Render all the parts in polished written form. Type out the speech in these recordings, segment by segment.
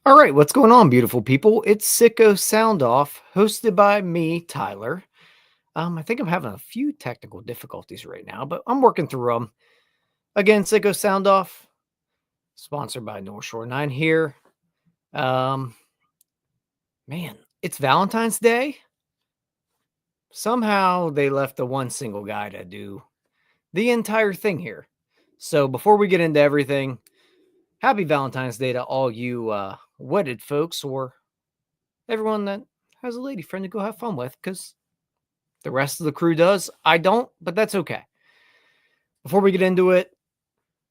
All right, what's going on, beautiful people? It's Sicko Soundoff, hosted by me, Tyler. I think I'm having a few technical difficulties right now, but I'm working through them. Again, Sicko Soundoff, sponsored by North Shore 9 here. Um, man, it's Valentine's Day. Somehow they left the one single guy to do the entire thing here. So before we get into everything, happy Valentine's Day to all you wedded folks or everyone that has a lady friend to go have fun with, because the rest of the crew does. I don't, but that's okay. Before we get into it,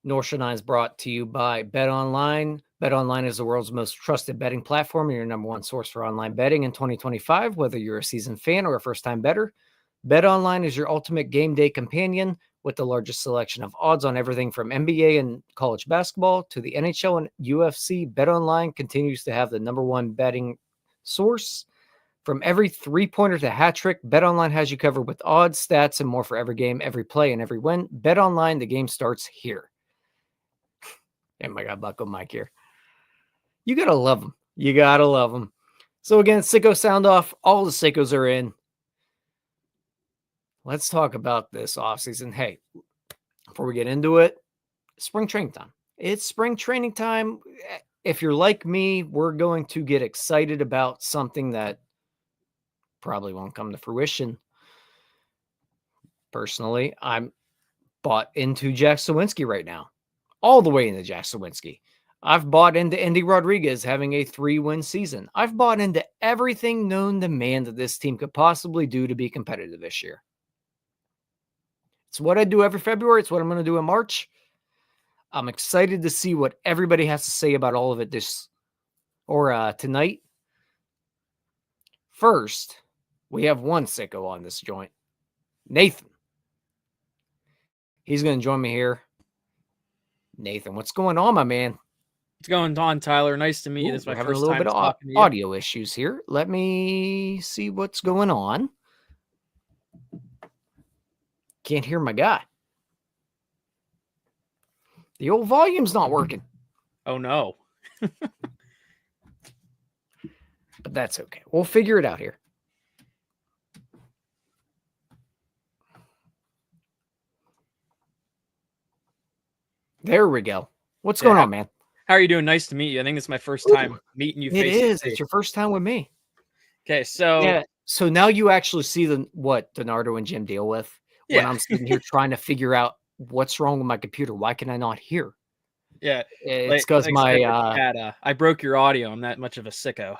North Shore 9 is brought to you by Bet Online. Bet Online is the world's most trusted betting platform and your number one source for online betting in 2025. Whether you're a seasoned fan or a first-time bettor, Bet Online is your ultimate game day companion with the largest selection of odds on everything from NBA and college basketball to the NHL and UFC. Bet Online continues to have the number one betting source. From every three-pointer to hat trick, BetOnline has you covered with odds, stats, and more for every game, every play, and every win. BetOnline, the game starts here. And my God, Bucko Mike here. You got to love them. You got to love them. So again, Sicko Soundoff. All the Sickos are in. Let's talk about this offseason. Hey, before we get into it, spring training time. It's spring training time. If you're like me, we're going to get excited about something that probably won't come to fruition. Personally, I'm bought into Jack Sawinski right now. All the way into Jack Sawinski. I've bought into Endy Rodriguez having a 3-win season. I've bought into everything known to man that this team could possibly do to be competitive this year. It's what I do every February. It's what I'm going to do in March. I'm excited to see what everybody has to say about all of it tonight. First, we have one sicko on this joint, Nathan. He's going to join me here. Nathan, what's going on, my man? What's going on, Tyler? Nice to meet you. This is my having first a little time bit of talking to you. audio issues here. Let me see what's going on. Can't hear my guy. The old volume's not working. Oh, no. But that's okay. We'll figure it out here. There we go. What's going on, man? How are you doing? Nice to meet you. I think it's my first time meeting you face to face. It's your first time with me. Okay, so... Yeah, so now you actually see what Donardo and Jim deal with when I'm sitting here trying to figure out what's wrong with my computer. Why can I not hear? Yeah. It's because I broke your audio. I'm that much of a sicko.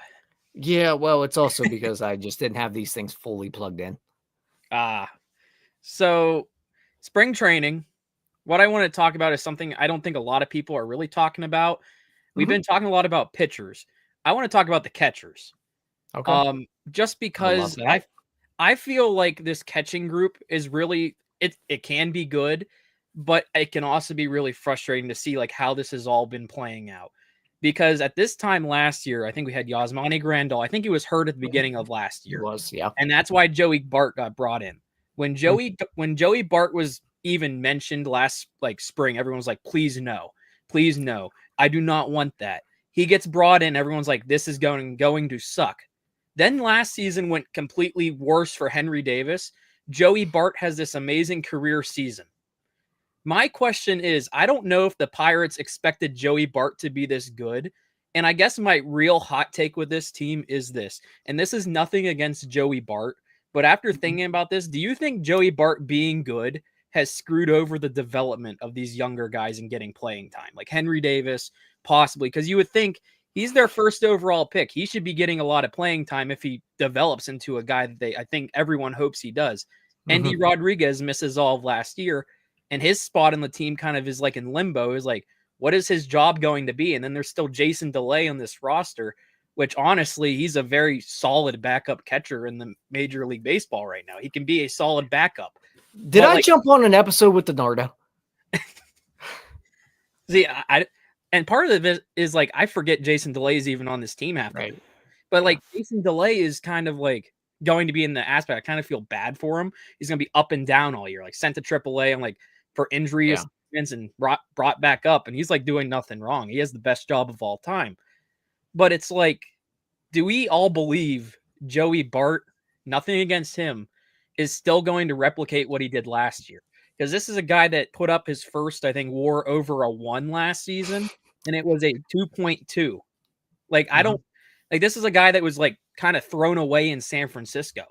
Yeah, well, it's also because I just didn't have these things fully plugged in. So spring training. What I want to talk about is something I don't think a lot of people are really talking about. We've been talking a lot about pitchers. I want to talk about the catchers. Okay. Just because I feel like this catching group is really it can be good, but it can also be really frustrating to see like how this has all been playing out. Because at this time last year, I think we had Yasmani Grandal. I think he was hurt at the beginning of last year. He was, yeah. And that's why Joey Bart got brought in. When Joey Bart was even mentioned last spring, everyone was like, please no. I do not want that. He gets brought in, everyone's like, this is going to suck. Then last season went completely worse for Henry Davis. Joey Bart has this amazing career season. My question is, I don't know if the Pirates expected Joey Bart to be this good. And I guess my real hot take with this team is this. And this is nothing against Joey Bart. But after thinking about this, do you think Joey Bart being good has screwed over the development of these younger guys and getting playing time? Like Henry Davis, possibly. Because you would think he's their first overall pick. He should be getting a lot of playing time if he develops into a guy that I think everyone hopes he does. Endy Rodriguez misses all of last year. And his spot in the team kind of is like in limbo. Is like, what is his job going to be? And then there's still Jason DeLay on this roster, which honestly, he's a very solid backup catcher in the Major League Baseball right now. He can be a solid backup. Did I jump on an episode with Donardo? See, and part of it is like, I forget Jason DeLay is even on this team after. Right. But like Jason DeLay is kind of like going to be in the aspect. I kind of feel bad for him. He's going to be up and down all year, like sent to AAA and like for injuries and brought back up. And he's like doing nothing wrong. He has the best job of all time. But it's like, do we all believe Joey Bart, nothing against him, is still going to replicate what he did last year? Because this is a guy that put up his first, I think, WAR over a 1 last season, and it was a 2.2. Like, I don't like, this is a guy that was like kind of thrown away in San Francisco,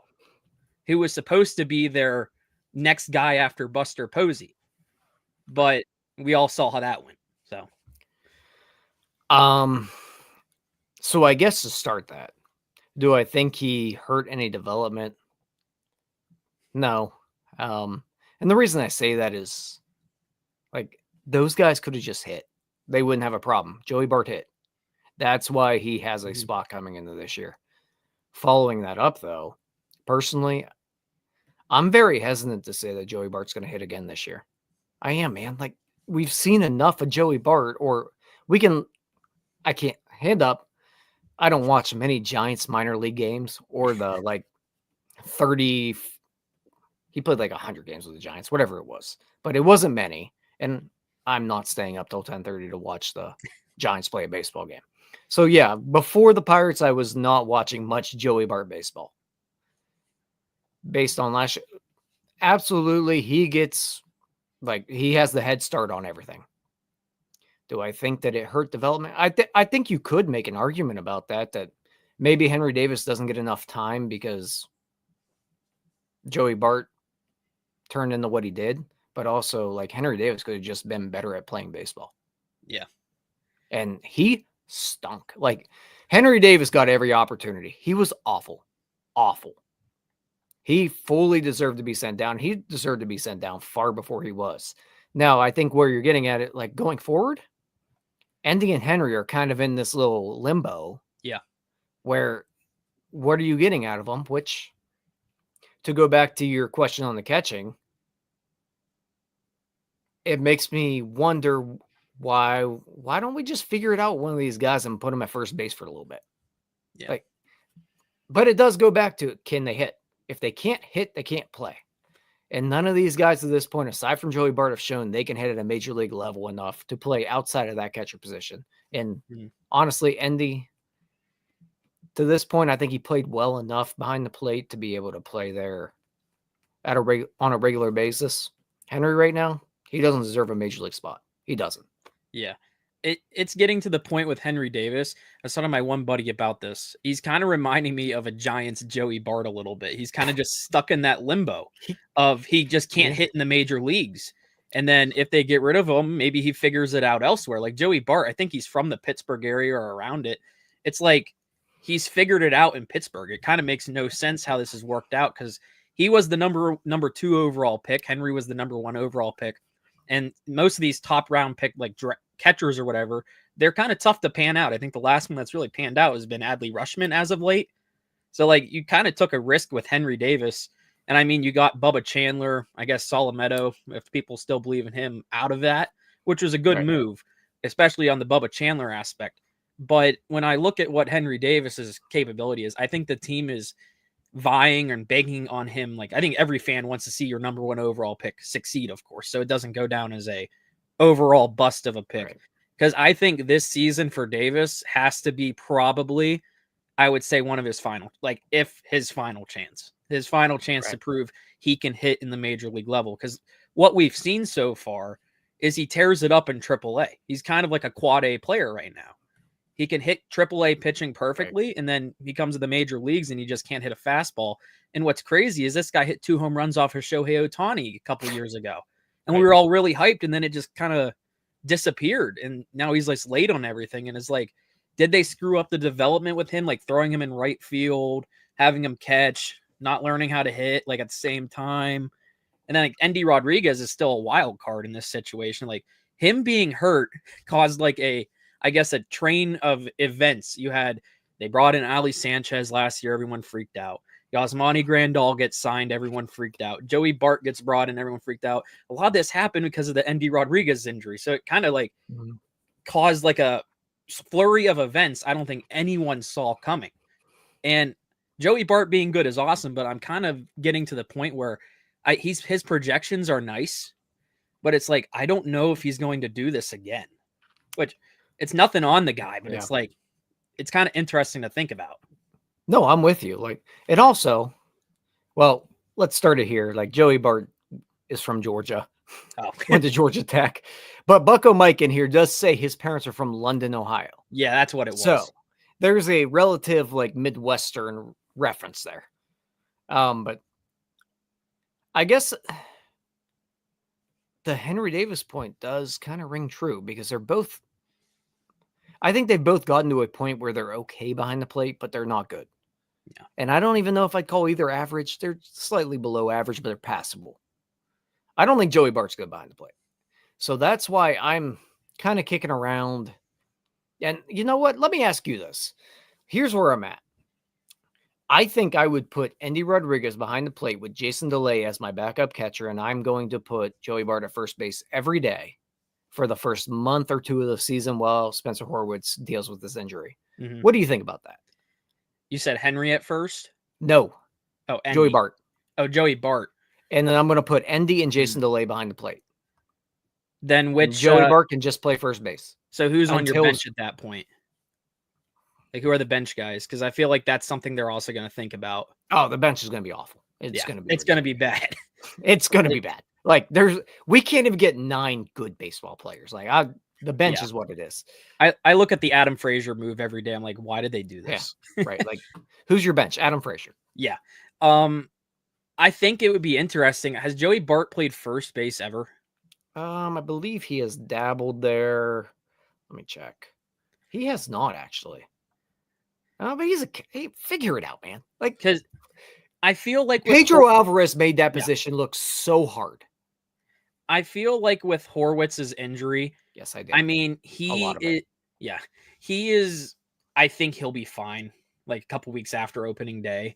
who was supposed to be their next guy after Buster Posey. But we all saw how that went. So I guess to start that, do I think he hurt any development? No. And the reason I say that is, like, those guys could have just hit. They wouldn't have a problem. Joey Bart hit. That's why he has a spot coming into this year. Following that up, though, personally, I'm very hesitant to say that Joey Bart's going to hit again this year. I am, man. Like, we've seen enough of Joey Bart, or I can't hand up. I don't watch many Giants minor league games or the 30. He played like 100 games with the Giants, whatever it was, but it wasn't many. And I'm not staying up till 10:30 to watch the Giants play a baseball game. So yeah, before the Pirates, I was not watching much Joey Bart baseball. Based on last year, absolutely, he has the head start on everything. Do I think that it hurt development? I think you could make an argument about that maybe Henry Davis doesn't get enough time because Joey Bart turned into what he did, but also like Henry Davis could have just been better at playing baseball. Yeah. And he stunk. Like, Henry Davis got every opportunity. He was awful. Awful. He fully deserved to be sent down. He deserved to be sent down far before he was. Now, I think where you're getting at it, like going forward, Endy and Henry are kind of in this little limbo. Yeah. Where, what are you getting out of them? Which, to go back to your question on the catching, it makes me wonder why don't we just figure it out, one of these guys, and put them at first base for a little bit? Yeah. But it does go back to, can they hit? If they can't hit, they can't play. And none of these guys at this point, aside from Joey Bart, have shown they can hit at a major league level enough to play outside of that catcher position. And honestly, Endy, to this point, I think he played well enough behind the plate to be able to play there on a regular basis. Henry right now, he doesn't deserve a major league spot. He doesn't. Yeah. It's getting to the point with Henry Davis. I was talking to my one buddy about this. He's kind of reminding me of a Giants Joey Bart a little bit. He's kind of just stuck in that limbo of he just can't hit in the major leagues. And then if they get rid of him, maybe he figures it out elsewhere. Like Joey Bart, I think he's from the Pittsburgh area or around it. It's like he's figured it out in Pittsburgh. It kind of makes no sense how this has worked out because he was the number 2 overall pick. Henry was the number 1 overall pick. And most of these top round pick, like catchers or whatever, they're kind of tough to pan out. I think the last one that's really panned out has been Adley Rutschman as of late. So like you kind of took a risk with Henry Davis. And I mean, you got Bubba Chandler, I guess Solometto, if people still believe in him, out of that, which was a good move, especially on the Bubba Chandler aspect. But when I look at what Henry Davis's capability is, I think the team is vying and begging on him. Like, I think every fan wants to see your number 1 overall pick succeed, of course, so it doesn't go down as a overall bust of a pick. Because I think this season for Davis has to be probably, I would say, one of his final, like if his final chance to prove he can hit in the major league level. Because what we've seen so far is he tears it up in AAA. He's kind of like a quad A player right now. He can hit AAA pitching perfectly, and then he comes to the major leagues and he just can't hit a fastball. And what's crazy is this guy hit 2 home runs off of Shohei Ohtani a couple years ago. And we were all really hyped, and then it just kind of disappeared. And now he's like late on everything. And it's like, did they screw up the development with him? Like throwing him in right field, having him catch, not learning how to hit like at the same time. And then like Endy Rodriguez is still a wild card in this situation. Like him being hurt caused like a train of events. They brought in Ali Sanchez last year. Everyone freaked out. Yasmani Grandal gets signed. Everyone freaked out. Joey Bart gets brought in. Everyone freaked out. A lot of this happened because of the Endy Rodriguez injury. So it kind of like caused like a flurry of events I don't think anyone saw coming. And Joey Bart being good is awesome, but I'm kind of getting to the point where his projections are nice, but it's like, I don't know if he's going to do this again, which it's nothing on the guy, but it's like, it's kind of interesting to think about. No, I'm with you. Like, and also, well, let's start it here. Like, Joey Bart is from Georgia, Oh, went to Georgia Tech, but Bucko Mike in here does say his parents are from London, Ohio. yeah, that's what it was. So there's a relative like Midwestern reference there. But I guess the Henry Davis point does kind of ring true because I think they've both gotten to a point where they're okay behind the plate, but they're not good. Yeah. And I don't even know if I'd call either average. They're slightly below average, but they're passable. I don't think Joey Bart's good behind the plate. So that's why I'm kind of kicking around. And you know what? Let me ask you this. Here's where I'm at. I think I would put Endy Rodriguez behind the plate with Jason DeLay as my backup catcher, and I'm going to put Joey Bart at first base every day for the first month or two of the season while Spencer Horwitz deals with this injury. Mm-hmm. What do you think about that? You said Henry at first? No. Oh, Endy. Joey Bart. Oh, Joey Bart. And then I'm going to put Endy and Jason DeLay behind the plate. Then which Joey Bart can just play first base. So who's on your bench at that point? Like, who are the bench guys? Because I feel like that's something they're also going to think about. Oh, the bench is going to be awful. It's going to be. It's going to be bad. It's going to be bad. Like we can't even get 9 good baseball players. Like the bench is what it is. I look at the Adam Frazier move every day. I'm like, why did they do this? Yeah, right. Like, who's your bench? Adam Frazier. Yeah. I think it would be interesting. Has Joey Bart played first base ever? I believe he has dabbled there. Let me check. He has not actually. But figure it out, man. Like, because I feel like Pedro Alvarez made that position look so hard. I feel like with Horwitz's injury, yes, I did. I mean, he is. I think he'll be fine. Like a couple weeks after opening day,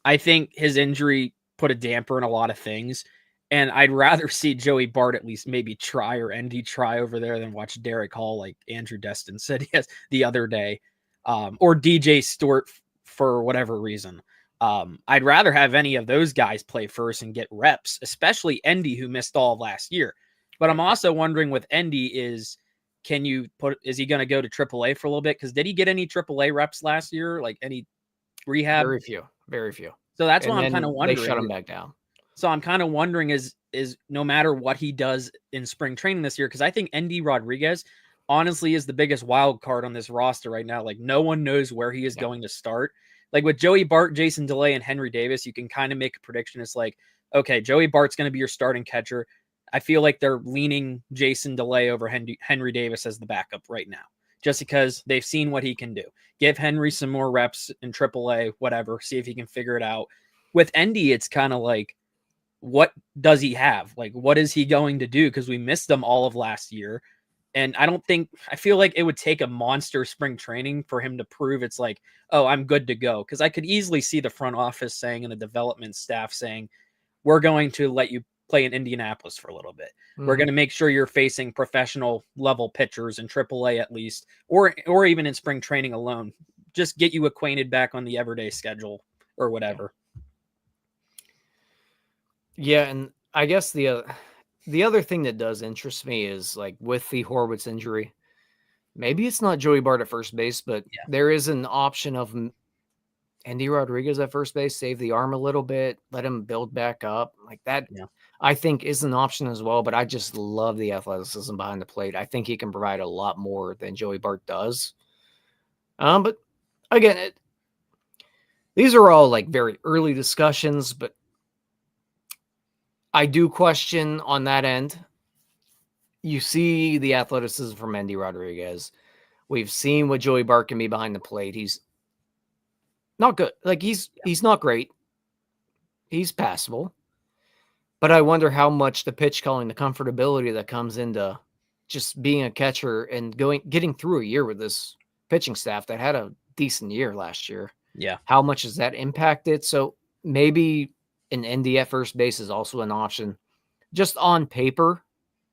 I think his injury put a damper in a lot of things, and I'd rather see Joey Bart at least maybe try or Endy try over there than watch Derek Hall, like Andrew Destin said the other day. Or DJ Stewart for whatever reason. I'd rather have any of those guys play first and get reps, especially Endy, who missed all of last year. But I'm also wondering with Endy is he going to go to AAA for a little bit? Because did he get any AAA reps last year? Like any rehab? Very few. So that's why I'm kind of wondering. They shut him back down. So I'm kind of wondering is no matter what he does in spring training this year, because I think Endy Rodriguez honestly is the biggest wild card on this roster right now. Like no one knows where he is going to start. Like with Joey Bart, Jason DeLay, and Henry Davis, you can kind of make a prediction. It's like, okay, Joey Bart's going to be your starting catcher. I feel like they're leaning Jason DeLay over Henry Davis as the backup right now, just because they've seen what he can do. Give Henry some more reps in AAA, whatever, see if he can figure it out. With Endy, it's kind of like, what does he have? Like, what is he going to do? Because we missed them all of last year. And I feel like it would take a monster spring training for him to prove it's like, oh, I'm good to go. Because I could easily see the front office saying and the development staff saying, we're going to let you play in Indianapolis for a little bit. Mm-hmm. We're going to make sure you're facing professional level pitchers in AAA at least, or even in spring training alone. Just get you acquainted back on the everyday schedule or whatever. Yeah, and I guess the other thing that does interest me is like with the Horwitz injury, maybe it's not Joey Bart at first base, but there is an option of Endy Rodriguez at first base, save the arm a little bit, let him build back up like that. Yeah. I think is an option as well, but I just love the athleticism behind the plate. I think he can provide a lot more than Joey Bart does. But again, these are all like very early discussions, but I do question on that end. You see the athleticism from Endy Rodriguez. We've seen what Joey Bart can be behind the plate. He's not good. Like he's not great. He's passable. But I wonder how much the pitch calling, the comfortability that comes into just being a catcher and getting through a year with this pitching staff that had a decent year last year. Yeah. How much has that impacted? So maybe an Endy at first base is also an option. Just on paper,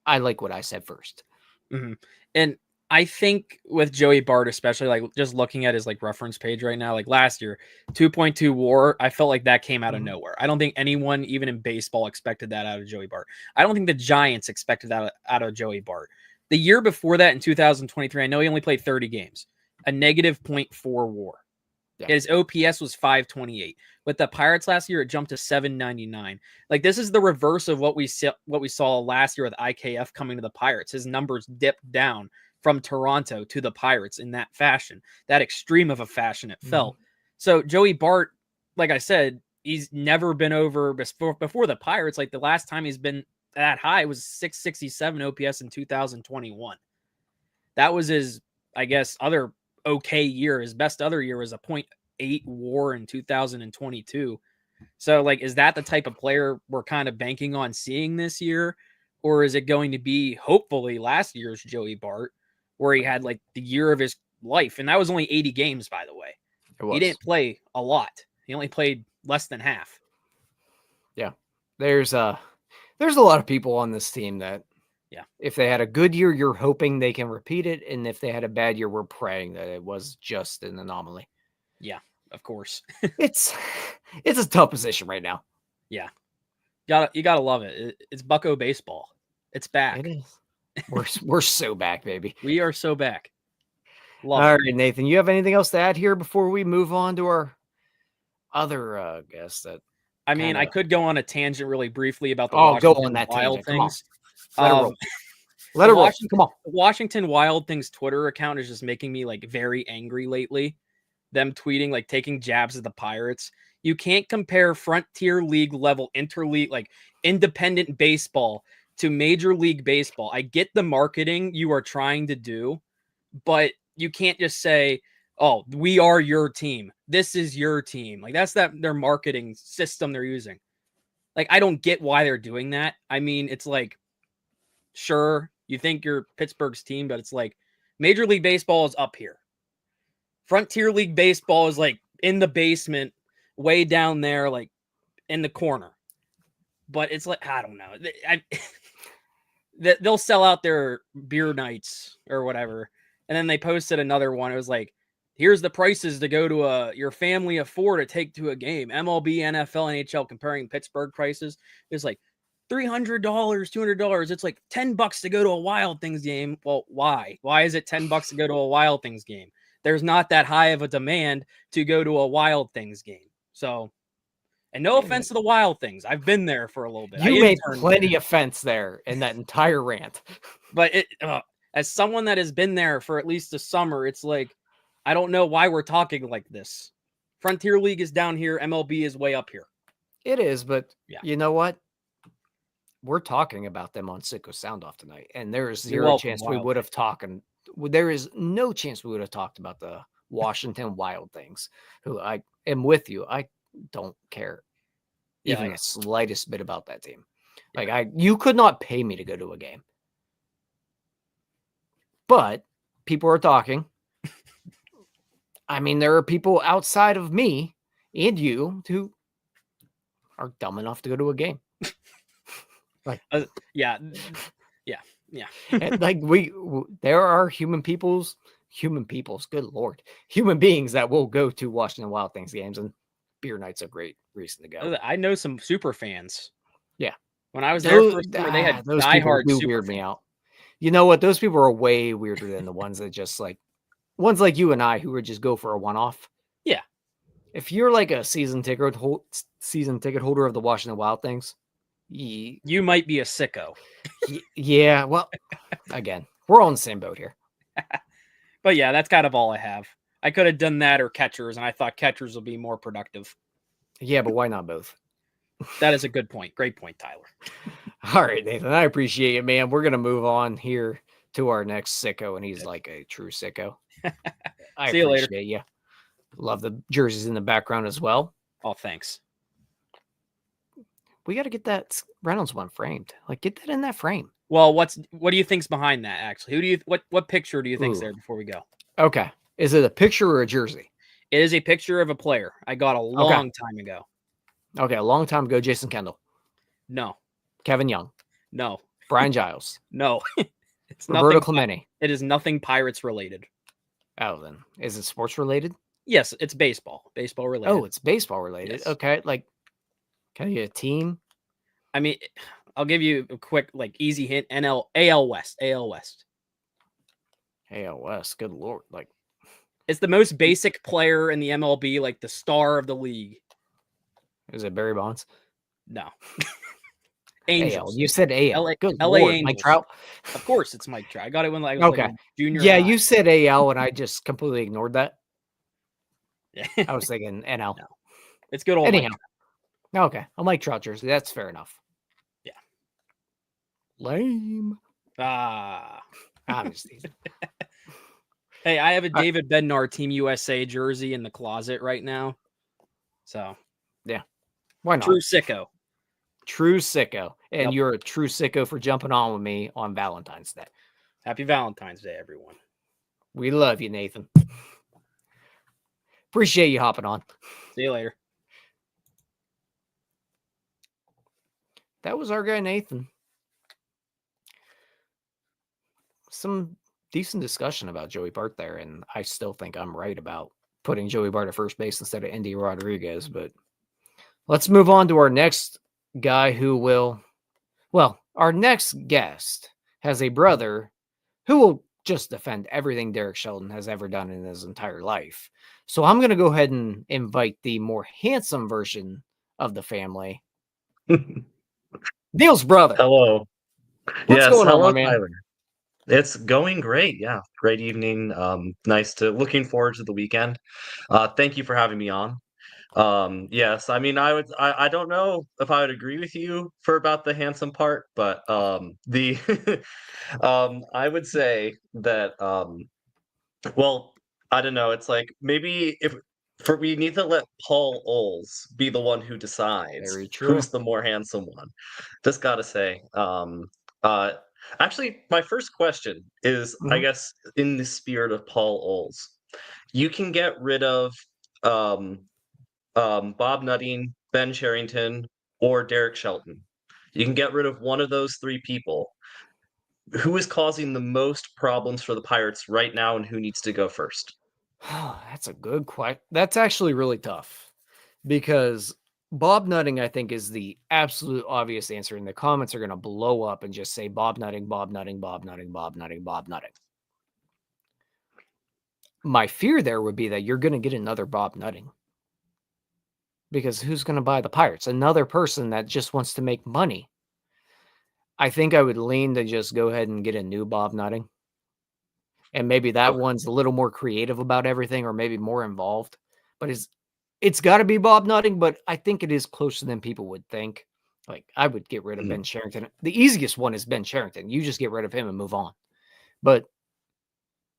I like what I said first. Mm-hmm. And I think with Joey Bart, especially like just looking at his like reference page right now, like last year, 2.2 WAR, I felt like that came out of nowhere. I don't think anyone, even in baseball, expected that out of Joey Bart. I don't think the Giants expected that out of Joey Bart. The year before that, in 2023, I know he only played 30 games, a negative 0.4 WAR. Yeah. His OPS was 528. With the Pirates last year, it jumped to 799. Like, this is the reverse of what we saw last year with IKF coming to the Pirates. His numbers dipped down from Toronto to the Pirates in that fashion, that extreme of a fashion it felt. So Joey Bart, like I said, he's never been over before the Pirates. Like, the last time he's been that high was 667 OPS in 2021. That was his, I guess, other okay year. His best other year was a 0.8 WAR in 2022. So, like, is that the type of player we're kind of banking on seeing this year? Or is it going to be, hopefully, last year's Joey Bart, where he had, like, the year of his life? And that was only 80 games, by the way. He didn't play a lot. He only played less than half. Yeah. There's a lot of people on this team that, if they had a good year, you're hoping they can repeat it. And if they had a bad year, we're praying that it was just an anomaly. Yeah, of course. It's a tough position right now. Yeah. You gotta love it. It's Bucko baseball. It's back. It is. We're so back, baby. We are so back. All right, Nathan, you have anything else to add here before we move on to our other guests? That I mean, I could go on a tangent really briefly about the Washington Wild things. Let it roll. Let it roll. Come on. The Washington Wild Things Twitter account is just making me like very angry lately. Them tweeting, like, taking jabs at the Pirates. You can't compare Frontier League level interleague, like independent baseball, to Major League Baseball. I get the marketing you are trying to do, but you can't just say, oh, we are your team. This is your team. Like, that's their marketing system they're using. Like, I don't get why they're doing that. I mean, it's like, sure, you think you're Pittsburgh's team, but it's like Major League Baseball is up here. Frontier League Baseball is like in the basement, way down there, like in the corner. But it's like, I don't know. They'll sell out their beer nights or whatever. And then they posted another one. It was like, here's the prices to go to your family of four to take to a game. MLB, NFL, NHL, comparing Pittsburgh prices. It's like $300, $200. It's like $10 to go to a Wild Things game. Well, why? Why is it $10 to go to a Wild Things game? There's not that high of a demand to go to a Wild Things game. So, and no offense to the Wild Things. I've been there for a little bit. You made plenty of offense there in that entire rant. But as someone that has been there for at least a summer, it's like, I don't know why we're talking like this. Frontier League is down here. MLB is way up here. It is, but you know what? We're talking about them on Sicko Soundoff tonight, and there is zero chance we would have talked. There is no chance we would have talked about the Washington Wild Things, who I am with you. I don't care even the slightest bit about that team. Like, you could not pay me to go to a game, but people are talking. I mean, there are people outside of me and you who are dumb enough to go to a game. Like, yeah. And like there are human beings, good Lord, human beings that will go to Washington Wild Things games, and beer night's a great reason to go. I know some super fans. Yeah. When I was there for summer, they had those diehard people do super weird fans. me out. You know what? Those people are way weirder than the ones that just like ones like you and I who would just go for a one-off. Yeah. If you're like a season ticket holder of the Washington Wild Things, you might be a sicko. Yeah, well, again, we're all in the same boat here. But yeah, that's kind of all I have. I could have done that or catchers, and I thought catchers would be more productive. Yeah, but why not both? That is a good point. Great point, Tyler. All right, Nathan, I appreciate it, man. We're going to move on here to our next sicko, and he's like a true sicko. I See you later. appreciate you. Love the jerseys in the background as well. Oh, thanks. We got to get that Reynolds one framed. Like, get that in that frame. Well, what do you think's behind that? Actually, what picture do you think's there before we go? Okay, is it a picture or a jersey? It is a picture of a player I got a long time ago. Okay, a long time ago. Jason Kendall. No. Kevin Young. No. Brian Giles. No. It's Roberto Clemente. It is nothing Pirates related. Oh, then is it sports related? Yes, it's baseball. Baseball related. Oh, it's baseball related. Yes. Okay, like, can you get a team? I mean, I'll give you a quick, like, easy hint. AL West. AL West. Good Lord. Like, It's the most basic player in the MLB, like the star of the league. Is it Barry Bonds? No. AL. Angels. You said AL. LA, Good LA Lord, Angels. Mike Trout. Of course, it's Mike Trout. I got it when I was Okay. like in junior Yeah, high. you said AL, and I just completely ignored that. Yeah. I was thinking NL. No. It's good old Anyhow. Mike Trout. Okay, a Mike Trout jersey. That's fair enough. Yeah. Lame. I'm just teasing. Hey, I have a David Bednar Team USA jersey in the closet right now. So, yeah, why not? True sicko. True sicko. And Yep. you're a true sicko for jumping on with me on Valentine's Day. Happy Valentine's Day, everyone. We love you, Nathan. Appreciate you hopping on. See you later. That was our guy, Nathan. Some decent discussion about Joey Bart there, and I still think I'm right about putting Joey Bart at first base instead of Endy Rodriguez. But let's move on to our next guy who will, well, our next guest has a brother who will just defend everything Derek Shelton has ever done in his entire life. So I'm going to go ahead and invite the more handsome version of the family, Neil's brother. Hello. What's going on, my man? Tyler. It's going great. Yeah, great evening. Looking forward to the weekend. Thank you for having me on. Yes, I mean, I don't know if I would agree with you for about the handsome part, but the I would say that well, I don't know. It's like maybe we need to let Paul Oles be the one who decides Very true. who's the more handsome one. Just gotta say. Actually, my first question is, I guess, in the spirit of Paul Oles, you can get rid of Bob Nutting, Ben Cherington, or Derek Shelton. You can get rid of one of those three people. Who is causing the most problems for the Pirates right now, and who needs to go first? That's a good question. That's actually really tough because Bob Nutting, I think, is the absolute obvious answer, and the comments are going to blow up and just say Bob Nutting, Bob Nutting, Bob Nutting, Bob Nutting, Bob Nutting. My fear there would be that you're going to get another Bob Nutting because who's going to buy the Pirates? Another person that just wants to make money. I think I would lean to just go ahead and get a new Bob Nutting. And maybe that one's a little more creative about everything or maybe more involved. But it's got to be Bob Nutting, but I think it is closer than people would think. Like, I would get rid of Ben Cherington. The easiest one is Ben Cherington. You just get rid of him and move on. But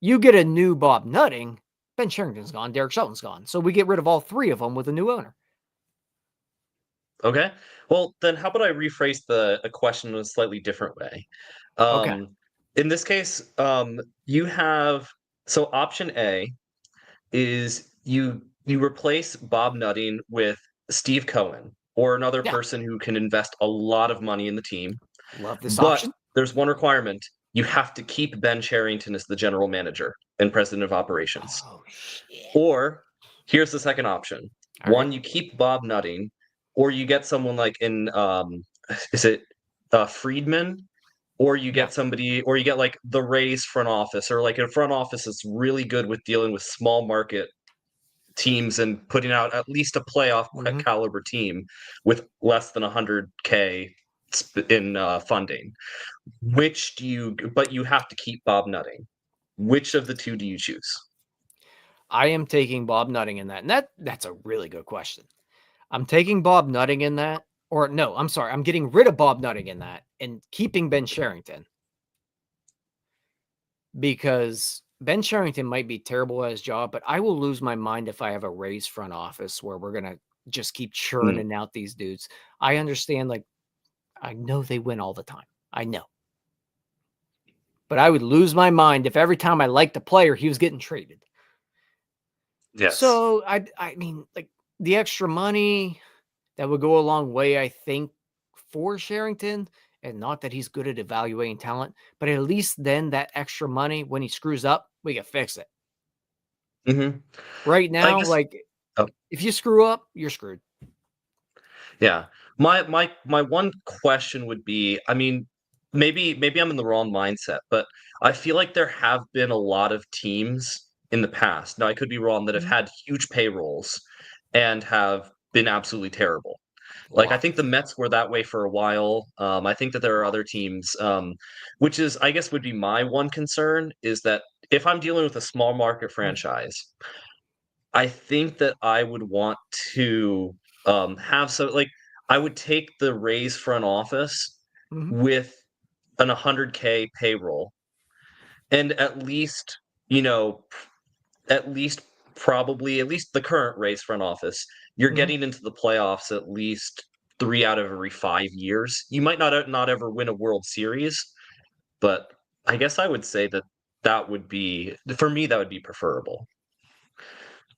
you get a new Bob Nutting, Ben Cherington's gone, Derek Shelton's gone. So we get rid of all three of them with a new owner. Okay. Well, then how about I rephrase the question in a slightly different way? Okay. In this case, you have option A is you replace Bob Nutting with Steve Cohen or another person who can invest a lot of money in the team. Love this But option. there's one requirement. You have to keep Ben Cherington as the general manager and president of operations. Oh, shit. Or here's the second option. All One, right. you keep Bob Nutting, or you get someone like is it Friedman? Or you get somebody, or you get like the Rays front office, or like a front office that's really good with dealing with small market teams and putting out at least a playoff caliber team with less than 100K in funding. But you have to keep Bob Nutting. Which of the two do you choose? I am taking Bob Nutting in that. And that's a really good question. I'm taking Bob Nutting in that. Or no, I'm sorry. I'm getting rid of Bob Nutting in that and keeping Ben Cherington. Because Ben Cherington might be terrible at his job, but I will lose my mind if I have a Rays front office where we're going to just keep churning out these dudes. I understand, like, I know they win all the time. I know. But I would lose my mind if every time I liked a player, he was getting traded. Yes. So, I mean, like, the extra money, that would go a long way, I think, for Cherington. And not that he's good at evaluating talent, but at least then that extra money, when he screws up, we can fix it. Right now, if you screw up, you're screwed. Yeah. My one question would be, I mean, maybe I'm in the wrong mindset, but I feel like there have been a lot of teams in the past. Now, I could be wrong, that have had huge payrolls and have been absolutely terrible. Like, I think the Mets were that way for a while. I think that there are other teams, which is, I guess, would be my one concern, is that if I'm dealing with a small market franchise, I think that I would want to have I would take the Rays front office with an 100K payroll, and at least, you know, at least at least the current Rays front office, you're getting into the playoffs at least 3 out of every 5 years. You might not ever win a World Series, but I guess I would say that that would be, for me, that would be preferable.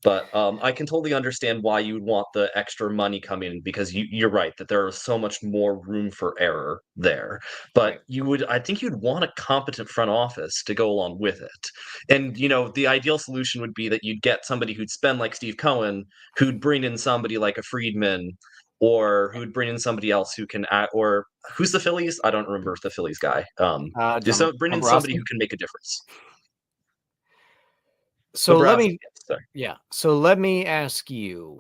But I can totally understand why you would want the extra money coming in, because you're right that there is so much more room for error there. But I think you'd want a competent front office to go along with it. And, you know, the ideal solution would be that you'd get somebody who'd spend like Steve Cohen, who'd bring in somebody like a Friedman, or who'd bring in somebody else who can act, or who's the Phillies? I don't remember the Phillies guy. Just bring in somebody who can make a difference. So let me ask you,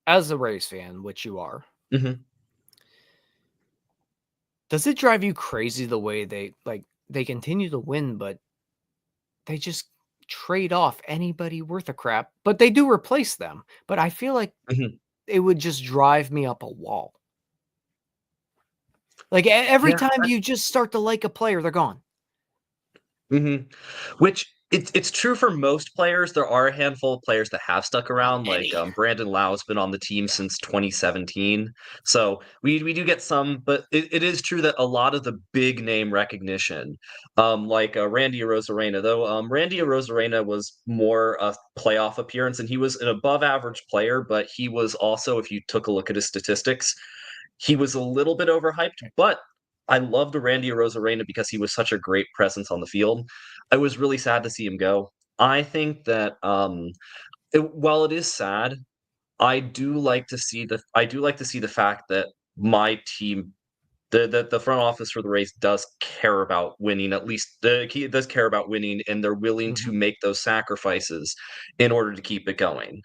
as a Rays fan, which you are, does it drive you crazy the way they continue to win, but they just trade off anybody worth a crap, but they do replace them? But I feel like it would just drive me up a wall. Like every time you just start to like a player, they're gone. Which it's true for most players. There are a handful of players that have stuck around, like Brandon Lau's been on the team since 2017. So we do get some, but it is true that a lot of the big name recognition, like Randy Arozarena, though Randy Arozarena was more a playoff appearance, and he was an above average player, but he was also, if you took a look at his statistics, he was a little bit overhyped, but I loved Randy Arozarena because he was such a great presence on the field. I was really sad to see him go. I think that while it is sad, I do like to see the fact that my team, the front office for the Rays, does care about winning. At least does care about winning, and they're willing to make those sacrifices in order to keep it going.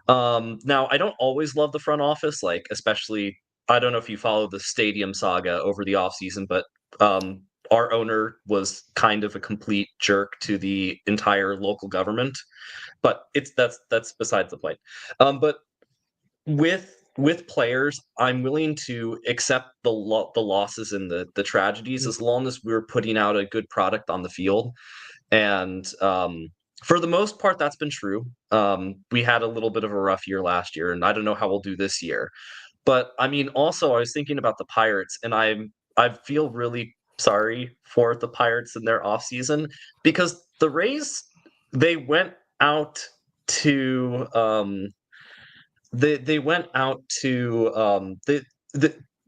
Now, I don't always love the front office, like, especially, I don't know if you follow the stadium saga over the offseason, but our owner was kind of a complete jerk to the entire local government. But that's besides the point. But with players, I'm willing to accept the losses and the tragedies, as long as we're putting out a good product on the field. And for the most part, that's been true. We had a little bit of a rough year last year, and I don't know how we'll do this year. But I mean, also, I was thinking about the Pirates, and I feel really sorry for the Pirates in their offseason, because the Rays, they went out to they went out to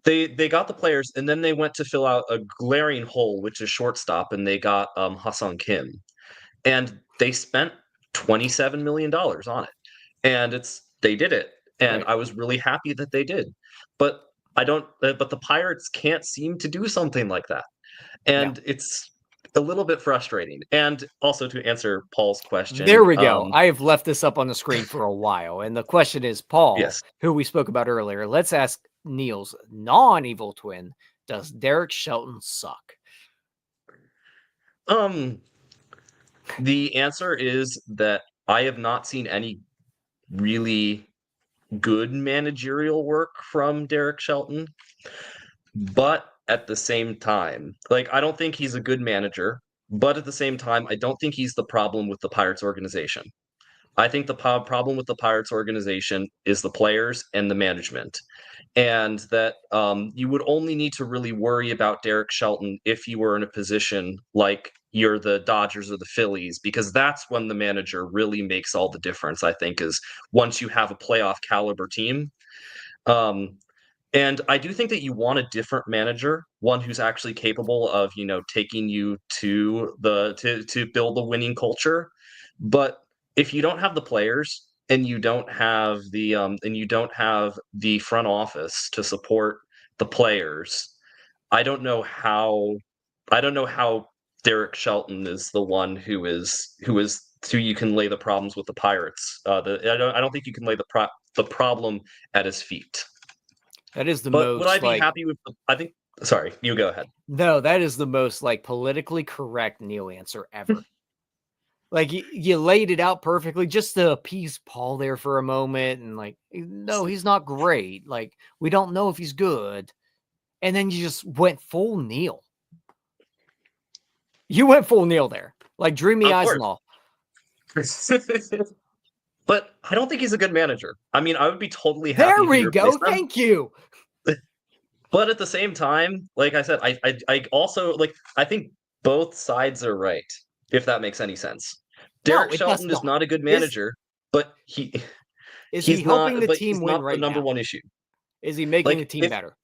they got the players, and then they went to fill out a glaring hole, which is shortstop, and they got Ha-Seong Kim, and they spent $27 million on it, and they did it, and I was really happy that they did, but but the Pirates can't seem to do something like that, and it's a little bit frustrating. And also, to answer Paul's question, there we go. I have left this up on the screen for a while, and the question is, Paul, who we spoke about earlier, let's ask Neil's non-evil twin: does Derek Shelton suck? The answer is that I have not seen any really good managerial work from Derek Shelton, but at the same time, like, I don't think he's a good manager, but at the same time, I don't think he's the problem with the Pirates organization. I think the problem with the Pirates organization is the players and the management, and that you would only need to really worry about Derek Shelton if you were in a position like you're the Dodgers or the Phillies, because that's when the manager really makes all the difference, I think, is once you have a playoff caliber team. And I do think that you want a different manager, one who's actually capable of, taking you to build a winning culture. But if you don't have the players, and you don't have the front office to support the players, I don't know how Derek Shelton is the one who you can lay the problems with the Pirates. I don't think you can lay the problem at his feet. That is the But would I most be happy with? I think. Sorry, you go ahead. no, that is the most like politically correct Neil answer ever. Like you laid it out perfectly just to appease Paul there for a moment, and like, no, he's not great. Like, we don't know if he's good. And then you just went full Neil. You went full Neil there. Like Dreamy Of Eyes and all. But I don't think he's a good manager. I mean, I would be totally happy. There if we he go. replaced them. Thank you. But at the same time, like I said, I also like I think both sides are right, if that makes any sense. Derek it does Shelton is not a good manager, but Is he's he helping not, the but team he's win not right the number now? one issue. Is he making Like, the team better?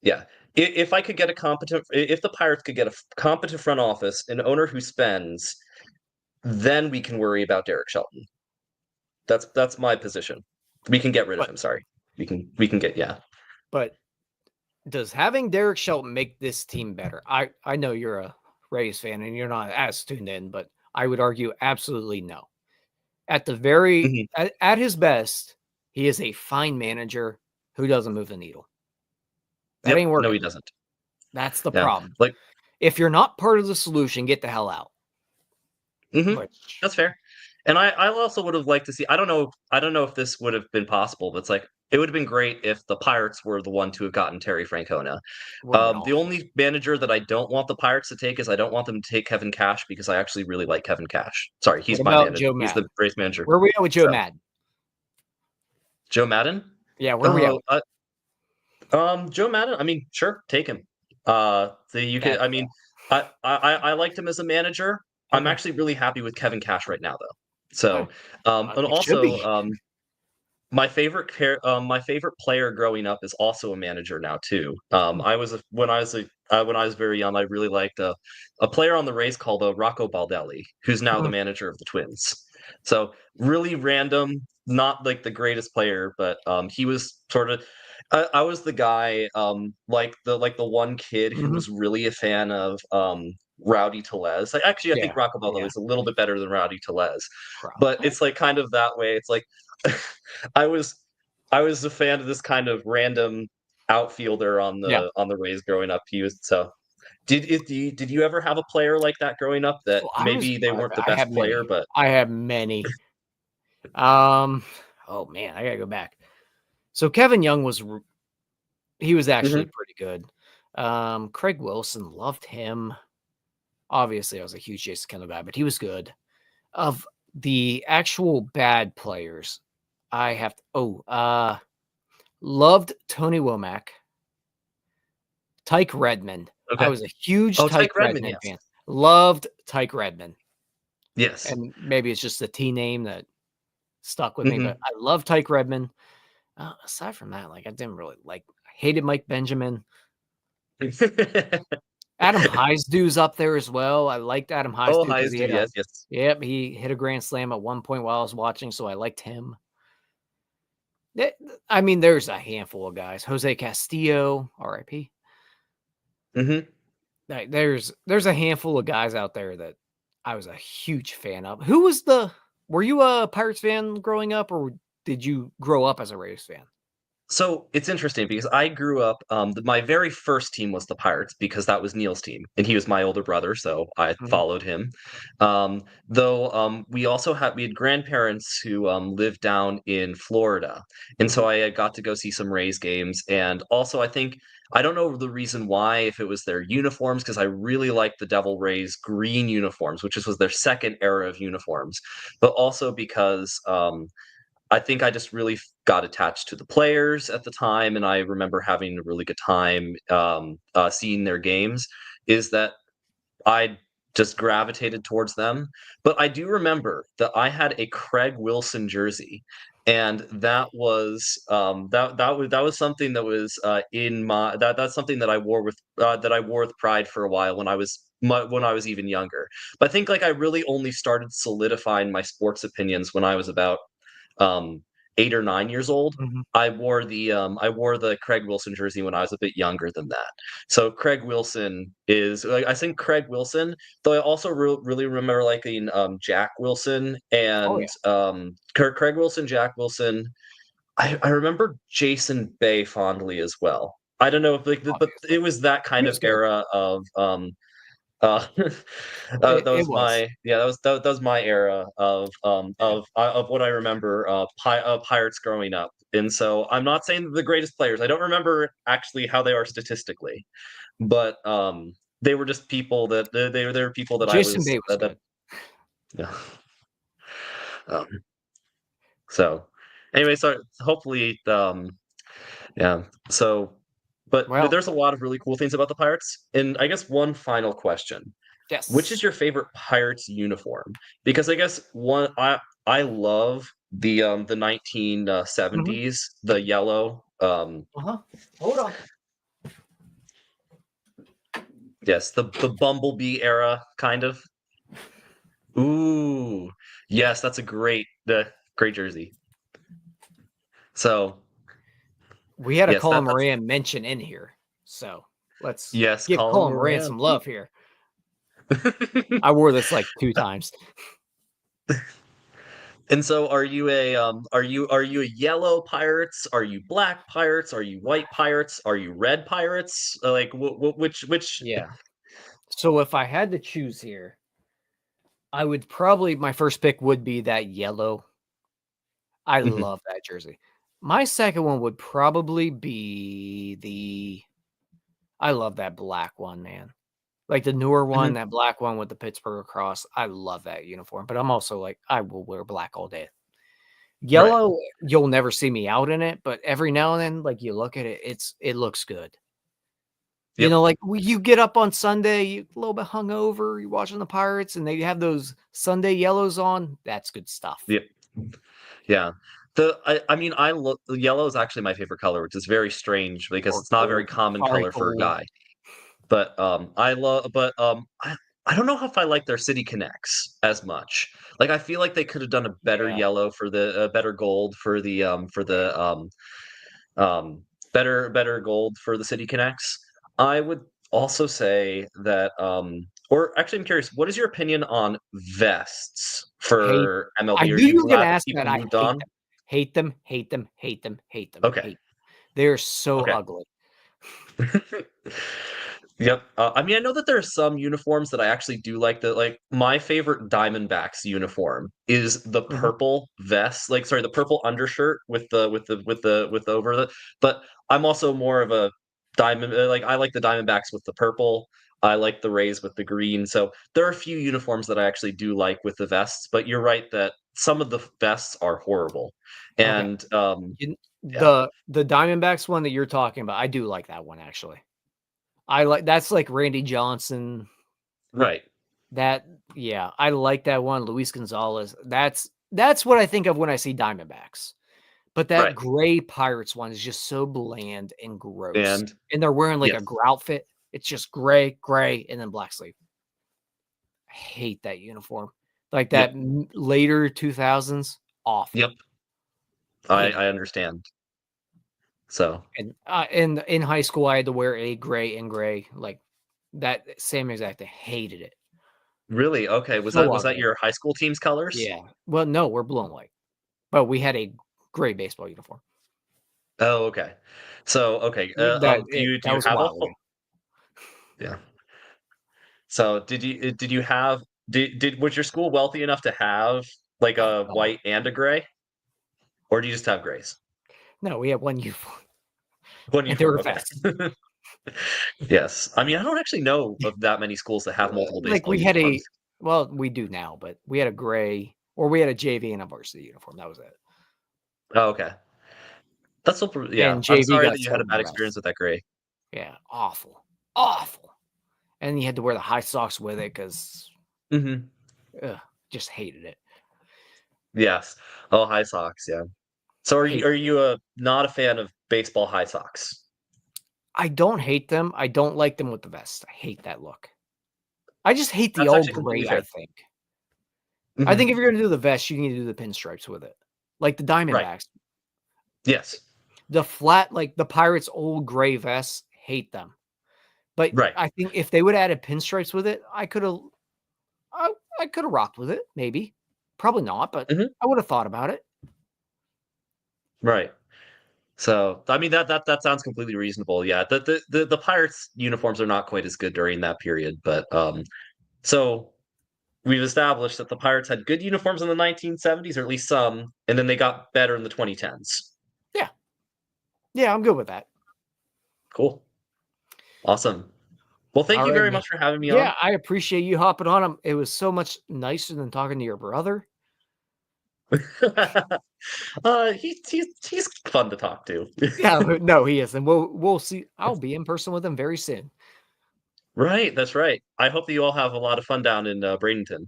Yeah. If I could get if the Pirates could get a competent front office, an owner who spends, then we can worry about Derek Shelton. That's my position. We can get rid of him. Sorry, we can get But does having Derek Shelton make this team better? I know you're a Rays fan and you're not as tuned in, but I would argue absolutely no. At the very at his best, he is a fine manager who doesn't move the needle. That ain't working. No, he doesn't. That's the problem. Like, if you're not part of the solution, get the hell out. That's fair. And I also would have liked to see. I don't know if this would have been possible, but it's like it would have been great if the Pirates were the one to have gotten Terry Francona. The only manager that I don't want the Pirates to take is I don't want them to take Kevin Cash because I actually really like Kevin Cash. Sorry, he's my manager. He's the Rays manager. Where are we at with Joe Madden? Joe Madden? Yeah, where are we at? Joe Madden. I mean, sure, take him. I liked him as a manager. I'm actually really happy with Kevin Cash right now, though. So, and also, my favorite player growing up is also a manager now too. When I was very young, I really liked a player on the Rays called Rocco Baldelli, who's now the manager of the Twins. So really random, not like the greatest player, but he was sort of. I was the guy, like the one kid who was really a fan of Rowdy Tellez. I think Rocco Baldelli is a little bit better than Rowdy Tellez, but it's like kind of that way. It's like I was a fan of this kind of random outfielder on the Rays growing up. He was so. Did you ever have a player like that growing up that maybe they weren't the best player, but I have many. Oh man, I gotta go back. So Kevin Young was actually pretty good. Craig Wilson, loved him. Obviously, I was a huge Jason Kendall guy, but he was good. Of the actual bad players, I have loved Tony Womack, Tyke Redmond. I was a huge Tyke Redmond fan. Loved Tyke Redmond. Yes, and maybe it's just the T name that stuck with me, but I love Tyke Redmond. Aside from that, like I didn't really I hated Mike Benjamin. Adam Heisdu's up there as well. I liked Adam Heisdu. Oh, Heisdu, yes. Yep, he hit a grand slam at one point while I was watching, so I liked him. I mean, there's a handful of guys. Jose Castillo, R.I.P. There's a handful of guys out there that I was a huge fan of. Were you a Pirates fan growing up, or did you grow up as a Rays fan? So it's interesting because I grew up. My very first team was the Pirates because that was Neil's team, and he was my older brother, so I followed him. We also had grandparents who lived down in Florida, and so I got to go see some Rays games. And also, I don't know the reason why, if it was their uniforms, because I really liked the Devil Rays green uniforms, which was their second era of uniforms, but also because I think I just really got attached to the players at the time, and I remember having a really good time seeing their games. Is that I just gravitated towards them. But I do remember that I had a Craig Wilson jersey, and that was that was something that was in my that's something that I wore with pride for a while when I was even younger. But I think I really only started solidifying my sports opinions when I was about 8 or 9 years old, Mhm. I wore the Craig Wilson jersey when I was a bit younger than that. So Craig Wilson is like, I think Craig Wilson, though I also really remember liking Jack Wilson Oh and yeah, Craig Wilson, Jack Wilson. I remember Jason Bay fondly as well. I don't know if but obviously it was that he kind was of good. era of uh, that It was was. my that was my era Yeah. of what I remember Pirates growing up. And so I'm not saying they're the greatest players. I don't remember actually how they are statistically, but they were just people that they were people that I Jason was Bay was that good. yeah. Um, so anyway, so hopefully yeah. So but Well, there's a lot of really cool things about the Pirates. And I guess one final question. Which is yes. your favorite Pirates uniform? Because I guess I love the Mhm. 1970s, the yellow. Uh-huh. Hold on. Yes, the Bumblebee era kind of. Ooh, yes, that's a great jersey. So We had a yes, Colin that's Moran mention in here, so let's yes, give Colin Colin Moran Moran. some love here. I wore this like 2 times. And so are you a yellow pirates? Are you black pirates? Are you white pirates? Are you red pirates? Like which Yeah. So if I had to choose here, I would probably my first pick would be that yellow. I Mhm, love that jersey. My second one would probably be the I love that black one, man. Like the newer one, mhm, that black one with the Pittsburgh cross. I love that uniform, but I'm also like, I will wear black all day. right. Yellow, you'll never see me out in it, but every now and then, like you look at it, it looks good. You Yep, know, like you get up on Sunday, you a little bit hungover, you're watching the Pirates, and they have those Sunday yellows on. That's good stuff. yep, yeah. I mean, I look yellow is actually my favorite color, which is very strange because Or it's not a very gold. common Probably color for a gold. guy. But I don't know if I like their City Connects as much. Like I feel like they could have done a better Yeah. yellow for the better gold for the better gold for the City Connects. I would also say that or actually I'm curious, what is your opinion on vests Hate. for I MLB? Are knew you you were gonna glad that ask that. people I moved hate on? them. Hate them, hate them, hate them, hate them, Okay. hate. They're so Okay. ugly. Yep. I mean, I know that there are some uniforms that I actually do like. That like my favorite Diamondbacks uniform is the Mhm. purple vest, like sorry, the purple undershirt with the over the. But I'm also more of a like I like the Diamondbacks with the purple. I like the Rays with the green. So there are a few uniforms that I actually do like with the vests. But you're right that some of the vests are horrible. Okay. And You yeah, the Diamondbacks one that you're talking about, I do like that one actually. I like that's like Randy Johnson. right, That yeah, I like that one. Luis Gonzalez. That's what I think of when I see Diamondbacks. But that right, gray Pirates one is just so bland and gross. and And they're wearing like a yes, outfit. It's just gray, and then black sleeve. I hate that uniform. Like that yep, later 2000s, awful. yep. I Hate I it. understand. So, And in high school, I had to wear a gray and gray, like that same exact thing. Hated it. really? Okay, So was that ugly. your high school team's colors? Yeah. Well, no, we're blue and white, but we had a gray baseball uniform. Oh, okay. So, okay, do That you was a have a while whole ago. yeah. So, did you have did was your school wealthy enough to have, like, Oh a God, white and a gray? Or do you just have grays? no, we had one uniform, One and they uniform, were okay. vests. Yes. I mean, I don't actually know of that many schools that have multiple Like baseball we had uniforms. a, well, we do now, but we had a gray, or we had a JV and a varsity uniform. That was it. Oh, okay. That's so pr yeah, And I'm JV sorry got that you had a bad experience celebrettes. with that gray. Yeah, awful, awful. And you had to wear the high socks with it because Mhm. just hated it. Yes. Oh, High Sox, yeah. So Hate. are you, not a fan of baseball High Sox? I don't hate them. I don't like them with the vest. I hate that look. I just hate the That's all actually completely gray, I fair. think. I think Mhm. if you're gonna do the vest, you need to do the pinstripes with it. Like the Right. Diamondbacks. Yes. The flat, like the Pirates' old gray vests, hate them. But Right. I think if they would have added pinstripes with it, I could have rocked with it, maybe. Probably not, but I would have thought about it. Right. So, I mean, that sounds completely reasonable. Yeah, the Pirates uniforms are not quite as good during that period, but so we've established that the Pirates had good uniforms in the 1970s, or at least some, and then they got better in the 2010s. Yeah. Yeah, I'm good with that. Cool. Awesome. Well, thank All you right, very man. much for having me on. Yeah, I appreciate you hopping on. It was so much nicer than talking to your brother. He's fun to talk to. Yeah, no, he is. And we'll see. I'll be in person with him very soon. Right, that's right. I hope that you all have a lot of fun down in Bradenton.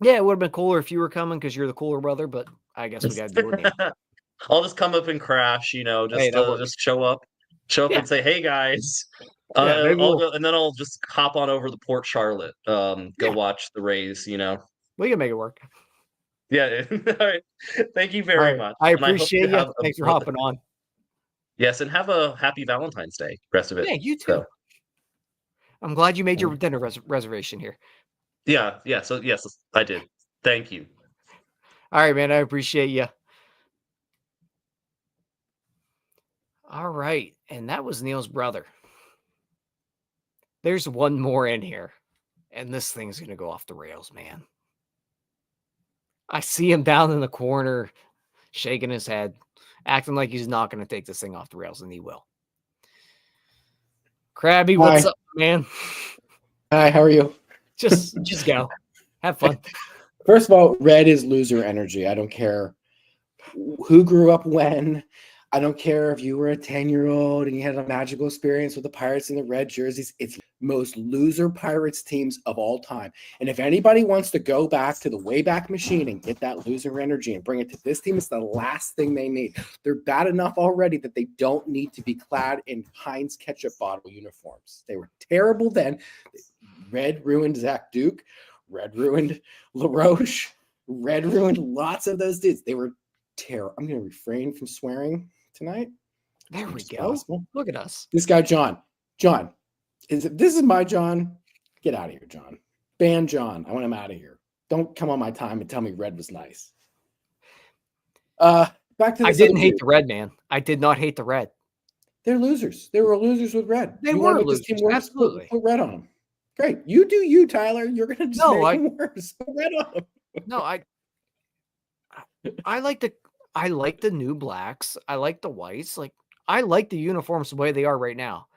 Yeah, it would have been cooler if you were coming because you're the cooler brother, but I guess we got to deal with you. I'll just come up and crash, Hey, that works. just show up Yeah. and say, "Hey guys." Yeah, maybe I'll go, and then I'll just hop on over to Port Charlotte. Go Yeah. watch the Rays. we can make it work. Yeah. All right. Thank you All very right. much. I And I hope appreciate you. have Thanks for hopping on. Yes, and have a happy Valentine's Day. Rest of it. Yeah, you too. So, I'm glad you made your dinner reservation here. yeah. So yes, I did. Thank you. All right, man. I appreciate you. All right. And that was Neil's brother. There's one more in here. And this thing's going to go off the rails, man. I see him down in the corner, shaking his head, acting like he's not going to take this thing off the rails, and he will. Krabby, what's up, man? Hi, how are you? Just go. Have fun. First of all, red is loser energy. I don't care who grew up when. I don't care if you were a 10-year-old and you had a magical experience with the Pirates in the red jerseys. It's most loser Pirates teams of all time. And if anybody wants to go back to the Wayback Machine and get that loser energy and bring it to this team, it's the last thing they need. They're bad enough already that they don't need to be clad in Heinz ketchup bottle uniforms. They were terrible then. Red ruined Zach Duke. Red ruined LaRoche. Red ruined lots of those dudes. They were terrible. I'm going to refrain from swearing tonight. There we go. Possible. Look at us. This guy, John. This is my John. Get out of here, John. Ban John. I want him out of here. Don't come on my time and tell me red was nice. Back to this. I didn't hate the red, man. I did not hate the red. They're losers. They were losers with red. They were losers. Absolutely. Put red on them. Great. You do you, Tyler. You're going to just make them worse. Put red on them. No, I like the new blacks. I like the whites. Like, I like the uniforms the way they are right now.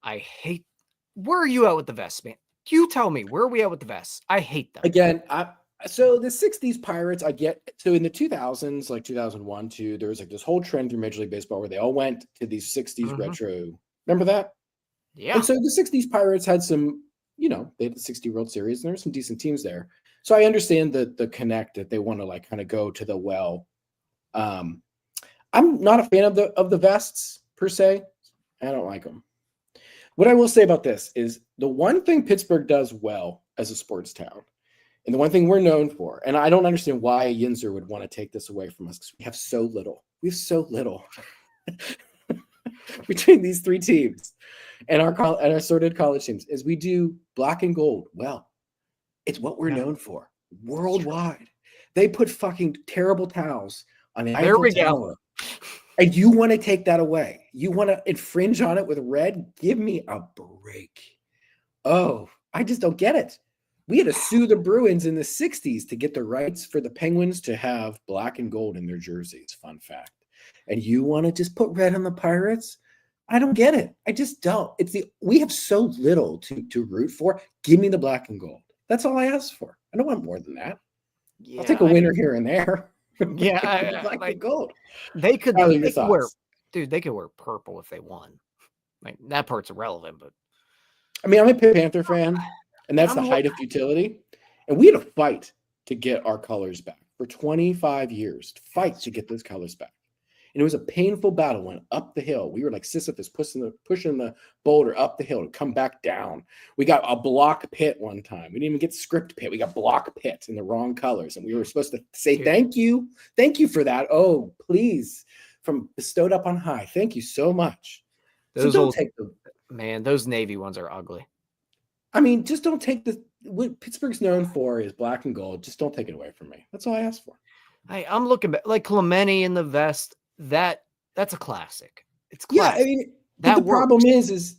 I hate. Where are you at with the vests, man? You tell me. Where are we at with the vests? I hate them. Again, so the 60s Pirates, I get. So in the 2000s, like 2001, 2, there was like this whole trend through Major League Baseball where they all went to these 60s retro. Remember that? Yeah. And so the 60s Pirates had some, they had the 60 World Series and there were some decent teams there. So I understand the connect that they want to like kind of go to the well. I'm not a fan of the vests per se. I don't like them. What I will say about this is the one thing Pittsburgh does well as a sports town, and the one thing we're known for, and I don't understand why Yinzer would want to take this away from us because we have so little. We have so little between these three teams and our assorted college teams is we do black and gold well. It's what we're known for worldwide. They put fucking terrible towels on the Eiffel Tower. And you want to take that away. You want to infringe on it with red? Give me a break. Oh, I just don't get it. We had to sue the Bruins in the 60s to get the rights for the Penguins to have black and gold in their jerseys. Fun fact. And you want to just put red on the Pirates? I don't get it. I just don't. We have so little to root for. Give me the black and gold. That's all I ask for. I don't want more than that. Yeah, I'll take a winner here and there. Yeah, black and gold. They could wear, dude. They could wear purple if they won. Like that part's irrelevant, but I mean, I'm a Panther fan, and that's the height of futility. And we had to fight to get our colors back for 25 years. Fight to get those colors back, and it was a painful battle. Went up the hill. We were like Sisyphus pushing the boulder up the hill to come back down. We got a block pit one time. We didn't even get script pit. We got block pit in the wrong colors, and we were supposed to say thank you for that. Oh, please from bestowed up on high. Thank you so much. Those so don't old- take the. Man, those Navy ones are ugly. I mean, just don't take the. What Pittsburgh's known for is black and gold. Just don't take it away from me. That's all I ask for. I'm looking back, like Clemente in the vest. That's a classic. It's Yeah, classic. I mean, that the works. problem is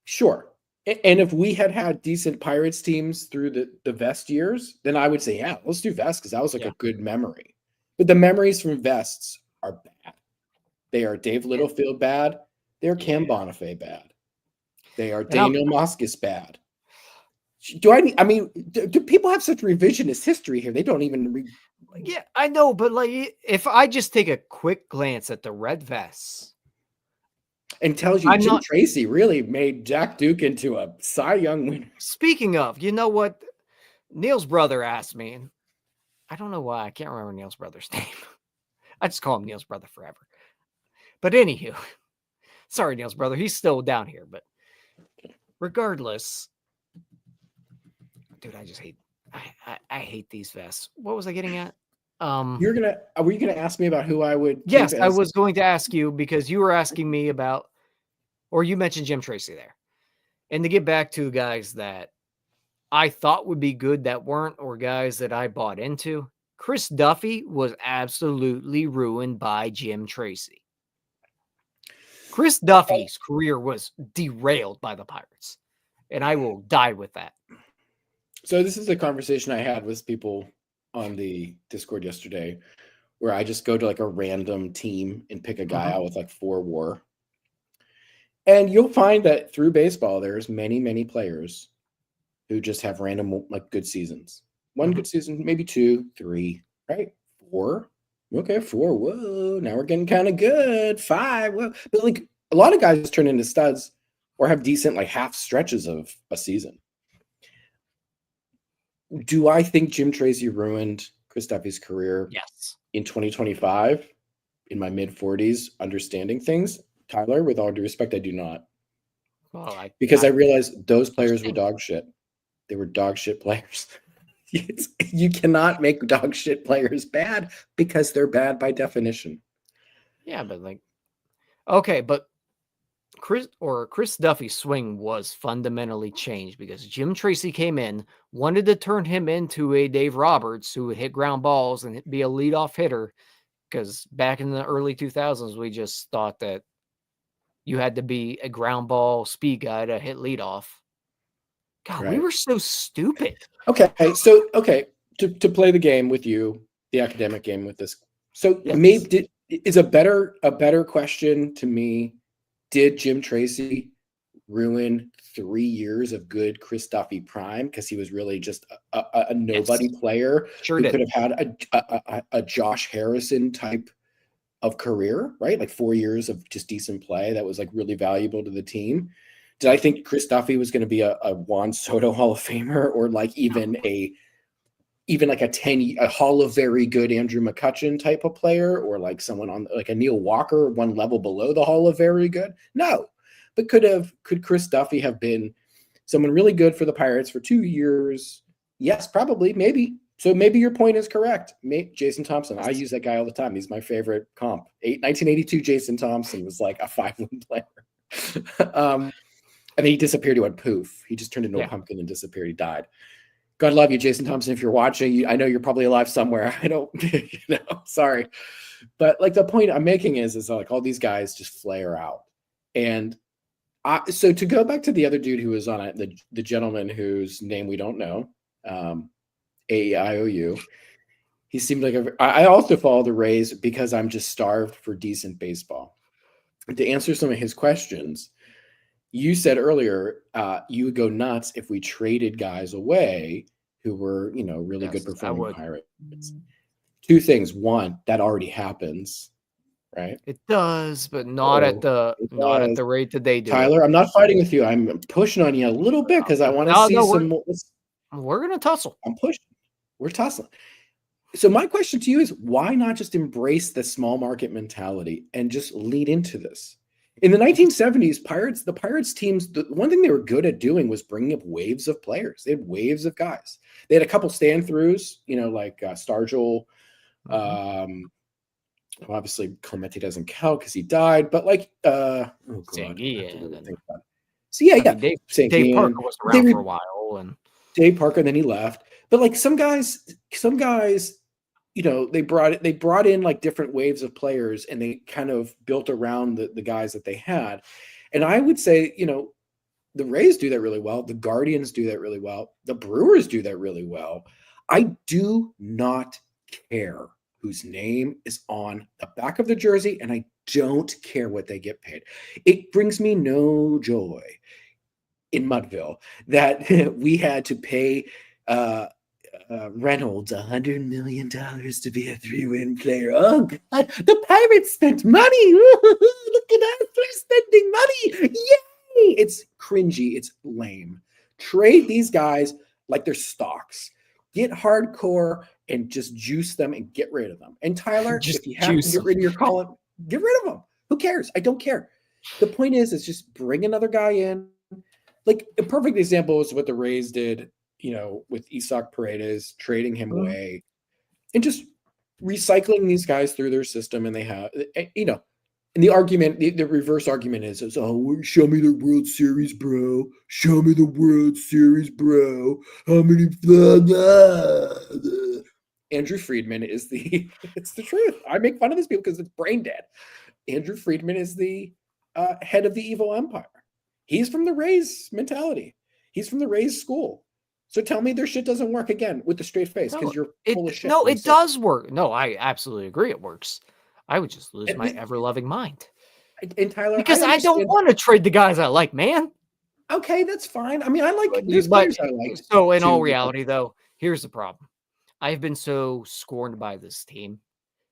sure. And if we had decent Pirates teams through the vest years, then I would say, yeah, let's do vest because that was like a good memory. But the memories from vests are bad. They are Dave Littlefield bad. They're Cam Bonifay bad. They are Daniel Moskis bad. Do people have such revisionist history here? They don't even Yeah, I know, but like if I just take a quick glance at the red vests and tells you Jim Tracy really made Jack Duke into a Cy Young winner. Speaking of, you know what? Neil's brother asked me, and I don't know why I can't remember Neil's brother's name. I just call him Neil's brother forever. But anywho, sorry, Neil's brother. He's still down here, but regardless, dude, I just hate. I hate these vests. What was I getting at? Were you gonna ask me about who I would? Yes, I was going to ask you because you were asking me about, or you mentioned Jim Tracy there, and to get back to guys that I thought would be good that weren't, or guys that I bought into. Chris Duffy was absolutely ruined by Jim Tracy. Chris Duffy's career was derailed by the Pirates, and I will die with that. So this is a conversation I had with people on the Discord yesterday, where I just go to like a random team and pick a guy out with like 4 WAR. And you'll find that through baseball, there's many, many players who just have random like good seasons. One good season, maybe 2, 3, right? 4. Okay, 4. Whoa, now we're getting kind of good. 5. Whoa. But like a lot of guys turn into studs or have decent like half stretches of a season. Do I think Jim Tracy ruined Chris Duffy's career? Yes. In 2025, in my mid-40s, understanding things? Tyler, with all due respect, I do not. Well, I realized those players were dog shit. They were dog shit players. You cannot make dog shit players bad because they're bad by definition. Yeah, but like, okay, but Chris Duffy's swing was fundamentally changed because Jim Tracy came in, wanted to turn him into a Dave Roberts who would hit ground balls and be a leadoff hitter. Because back in the early 2000s, we just thought that you had to be a ground ball speed guy to hit leadoff. God, we were so stupid. Okay, so to play the game with you, the academic game with this. So maybe is a better question to me. Did Jim Tracy ruin 3 years of good Chris Duffy prime because he was really just a nobody player who could have had a Josh Harrison type of career, right? Like 4 years of just decent play that was like really valuable to the team. Did I think Chris Duffy was going to be a Juan Soto Hall of Famer or like even like a Hall of Very Good Andrew McCutchen type of player or like someone on like a Neil Walker, one level below the Hall of Very Good? No. But could Chris Duffy have been someone really good for the Pirates for 2 years? Yes, probably, maybe. So maybe your point is correct. Jason Thompson, I use that guy all the time. He's my favorite comp. 1982 Jason Thompson was like a 5-win player. And then he disappeared. He went poof. He just turned into a pumpkin and disappeared. He died. God love you, Jason Thompson. If you're watching, I know you're probably alive somewhere. I don't, sorry. But like the point I'm making is like all these guys just flare out. And so to go back to the other dude who was on it, the gentleman whose name we don't know, AEIOU, he seemed like I also follow the Rays because I'm just starved for decent baseball. To answer some of his questions, you said earlier you would go nuts if we traded guys away who were, really good performing Pirates. 2 things. One, that already happens, right? It does, but not at the rate that they do. Tyler, I'm not fighting with you. I'm pushing on you a little bit because I want to see some more. We're gonna tussle. I'm pushing. We're tussling. So my question to you is, why not just embrace the small market mentality and just lead into this? In the 1970s, the Pirates teams, the one thing they were good at doing was bringing up waves of players. They had waves of guys. They had a couple stand-throughs, like Stargell, Obviously, Clemente doesn't count because he died, but like, oh god, Sanguian I have to really and- think about it. So yeah, I mean, Dave Parker was They around re- for a while, and Dave Parker, and then he left. But like some guys, you know, they brought in like different waves of players, and they kind of built around the guys that they had. And I would say, you know, the Rays do that really well. The Guardians do that really well. The Brewers do that really well. I do not care whose name is on the back of the jersey, and I don't care what they get paid. It brings me no joy in Mudville that we had to pay Reynolds $100 million to be a 3-win player. Oh God, the Pirates spent money. Look at us, we're spending money. Yay! It's cringy. It's lame. Trade these guys like they're stocks. Get hardcore and just juice them and get rid of them. And Tyler, Just if you have to juice get rid of your Colin, get rid of them. Who cares? I don't care. The point is just bring another guy in. Like a perfect example is what the Rays did, you know, with Isak Paredes, trading him away and just recycling these guys through their system. And they have, you know, and the argument, the reverse argument is, oh, show me the World Series, bro. Show me the World Series, bro. How many? Andrew Friedman is it's the truth. I make fun of these people because it's brain dead. Andrew Friedman is the head of the evil empire. He's from the Rays mentality. He's from the Rays school. So tell me their shit doesn't work again with the straight face because you're full of shit. No, it does work. No, I absolutely agree. It works. I would just lose my ever-loving mind. And Tyler, because I don't want to trade the guys I like, man. Okay, that's fine. I mean, I like these players I like. So in all reality, though, here's the problem. I've been so scorned by this team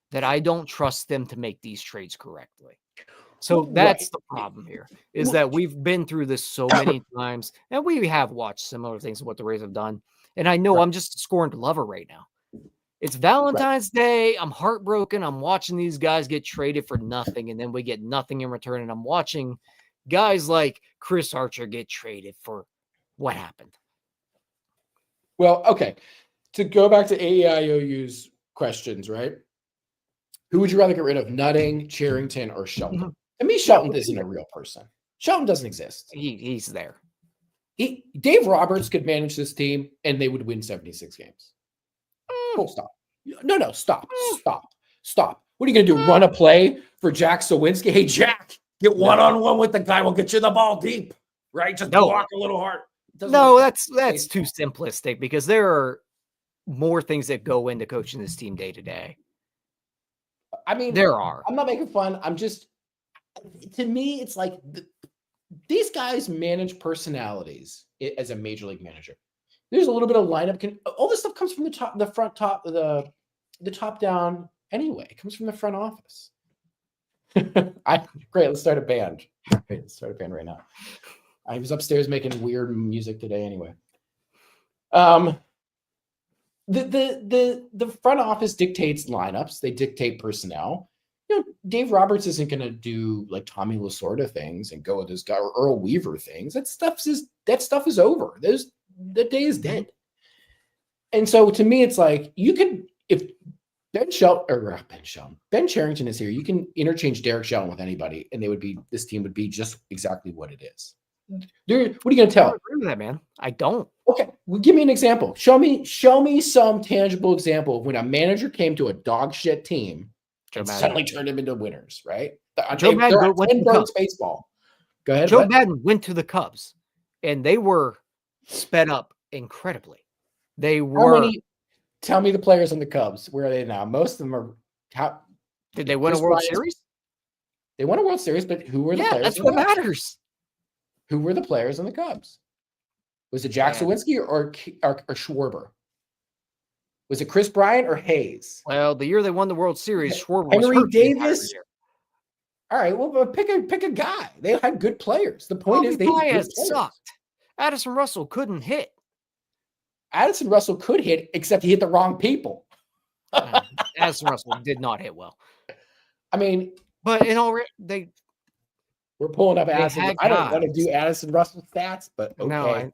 that I don't trust them to make these trades correctly. So that's the problem here, is that we've been through this so many times, and we have watched similar things to what the Rays have done. And I know I'm just a scorned lover right now. It's Valentine's Day. I'm heartbroken. I'm watching these guys get traded for nothing, and then we get nothing in return. And I'm watching guys like Chris Archer get traded for what happened. Well, okay. To go back to AEIOU's questions, right? Who would you rather get rid of, Nutting, Cherington, or Shelton? Mm-hmm. To me, Shelton isn't a real person. Shelton doesn't exist. He's there. Dave Roberts could manage this team, and they would win 76 games. Full stop. No, stop. What are you going to do, run a play for Jack Sawinski? Hey, Jack, get one-on-one with the guy. We'll get you the ball deep, right? Just block a little hard. No, that's too simplistic because there are more things that go into coaching this team day to day. I mean, there are. I'm not making fun. I'm just, to me, it's like these guys manage personalities as a major league manager. There's a little bit of lineup. All this stuff comes from the top down anyway. It comes from the front office. Great. Let's start a band. Let's start a band right now. I was upstairs making weird music today anyway. The front office dictates lineups. They dictate personnel. You know, Dave Roberts isn't going to do like Tommy Lasorda things and go with this guy or Earl Weaver things. That stuff is over. That day is dead. And so to me, it's like you could, if Ben Cherington is here, you can interchange Derek Shelton with anybody, and this team would be just exactly what it is. What are you going to tell? I don't agree with that, man. I don't. Okay, well, give me an example. Show me some tangible example of when a manager came to a dog shit team and suddenly turned them into winners, right? Joe Madden went to the Cubs. Baseball. Go ahead. Joe Madden went to the Cubs, and they were sped up incredibly. They were. Tell me the players on the Cubs. Where are they now? Most of them are. Did they win a World Series? They won a World Series, but who were the players? That's what matters. Who were the players on the Cubs? Was it Jack Sawinski or Schwarber? Was it Chris Bryant or Hayes? Well, the year they won the World Series, Schwarber Henry was Davis. All right, well, pick a guy. They had good players. The point is they sucked. Addison Russell couldn't hit. Addison Russell could hit, except he hit the wrong people. Addison Russell did not hit well. I mean, but we're pulling up Addison. I don't want to do Addison Russell stats, but okay. No,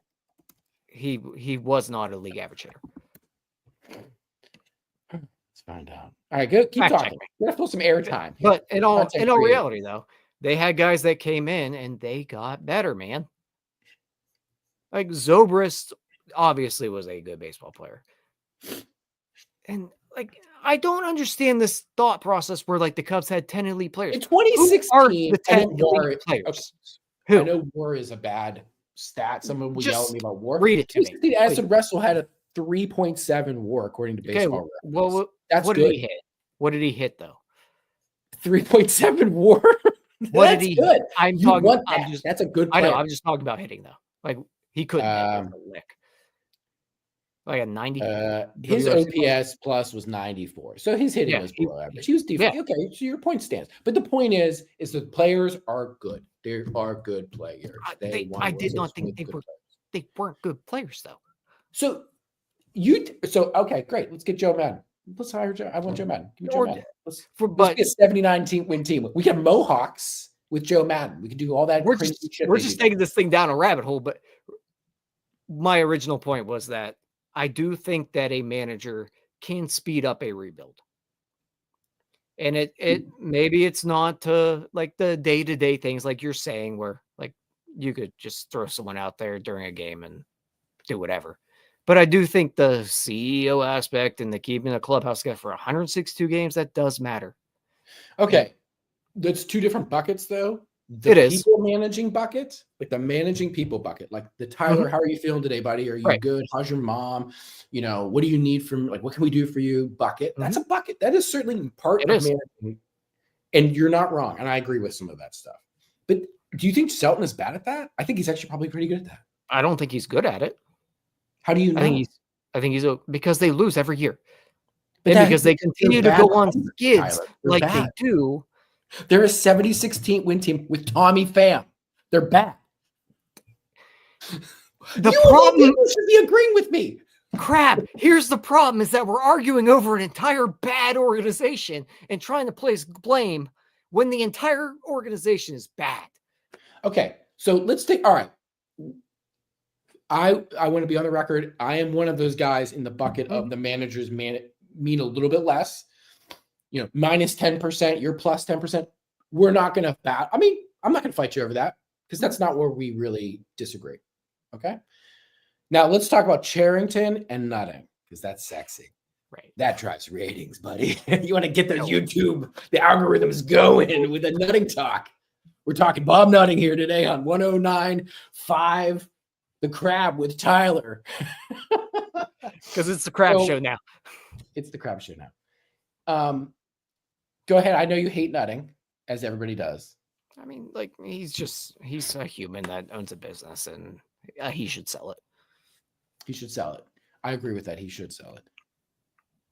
he was not a league average hitter. It's find out. All right, go keep Fact talking. check me. We're gonna pull some airtime. But in all Content creator. reality, though, they had guys that came in and they got better, man. Like Zobrist obviously was a good baseball player. And like I don't understand this thought process where like the Cubs had 10 elite players. In Who are 2016, the I 10 know WAR, elite players? okay, Who? I know WAR is a bad stat. Someone will yell at Just me about WAR. read it to me. 2016, Addison Russell had a 3.7 WAR according to Okay, Baseball Reference. well, That's what good. did he hit? What did he hit though? 3.7 WAR. What That's did he good. hit? I'm You talking. want I'm that. just. That's a good I player. know. I'm just talking about hitting though. Like he couldn't hit a lick. Like a 90. His WRC+. OPS plus was 94. So his hitting Yeah, was below average. He was defensive. yeah. Okay, so your point stands. But the point is the players are good. They are good players. I did not think they were. They weren't good players though. So okay, great. Let's get Joe Madden. Let's hire Joe. I want Joe Madden. Give me Joe Madden. Let's be a 79 win team. We can have Mohawks with Joe Madden. We can do all that. We're crazy shit just taking this thing down a rabbit hole. But my original point was that I do think that a manager can speed up a rebuild. And it maybe it's not like the day-to-day things like you're saying where like you could just throw someone out there during a game and do whatever. But I do think the CEO aspect and the keeping the clubhouse together for 162 games, that does matter. Okay. That's two different buckets though. It is. People managing bucket, like the managing people bucket, like the Tyler, how are you feeling today, buddy? Are you good? How's your mom? You know, what do you need from like, what can we do for you? Bucket. That's a bucket. That is certainly part of managing. And you're not wrong. And I agree with some of that stuff. But do you think Selton is bad at that? I think he's actually probably pretty good at that. I don't think he's good at it. How do you know? I think he's because they lose every year. And because they continue to go on skids like they do. They're a 70-16 win team with Tommy Pham. They're bad. The problem should be agreeing with me. Crap. Here's the problem is that we're arguing over an entire bad organization and trying to place blame when the entire organization is bad. Okay. So let's take, all right. I want to be on the record. I am one of those guys in the bucket of the managers mean a little bit less. You know, minus 10%, you're plus 10%. We're not going to bat. I mean, I'm not going to fight you over that because that's not where we really disagree. Okay. Now let's talk about Cherington and nutting because that's sexy. Right. That drives ratings, buddy. You want to get the YouTube, the algorithms going with the nutting talk. We're talking Bob Nutting here today on 109.5 The Crab with Tyler. Because it's the crab show now. It's the crab show now. Go ahead. I know you hate nutting, as everybody does. I mean, like he's a human that owns a business, and he should sell it. He should sell it. I agree with that. He should sell it.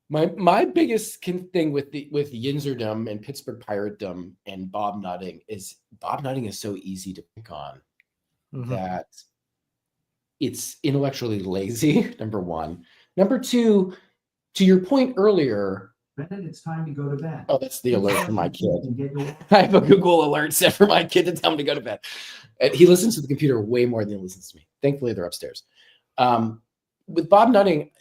My biggest thing with Yinzerdom and Pittsburgh Piratedom and Bob Nutting is so easy to pick on that it's intellectually lazy. Number one. Number two, to your point earlier. Ben, it's time to go to bed. Oh, that's the alert for my kid. I have a Google alert set for my kid to tell him to go to bed. He listens to the computer way more than he listens to me. Thankfully, they're upstairs. With Bob Nutting,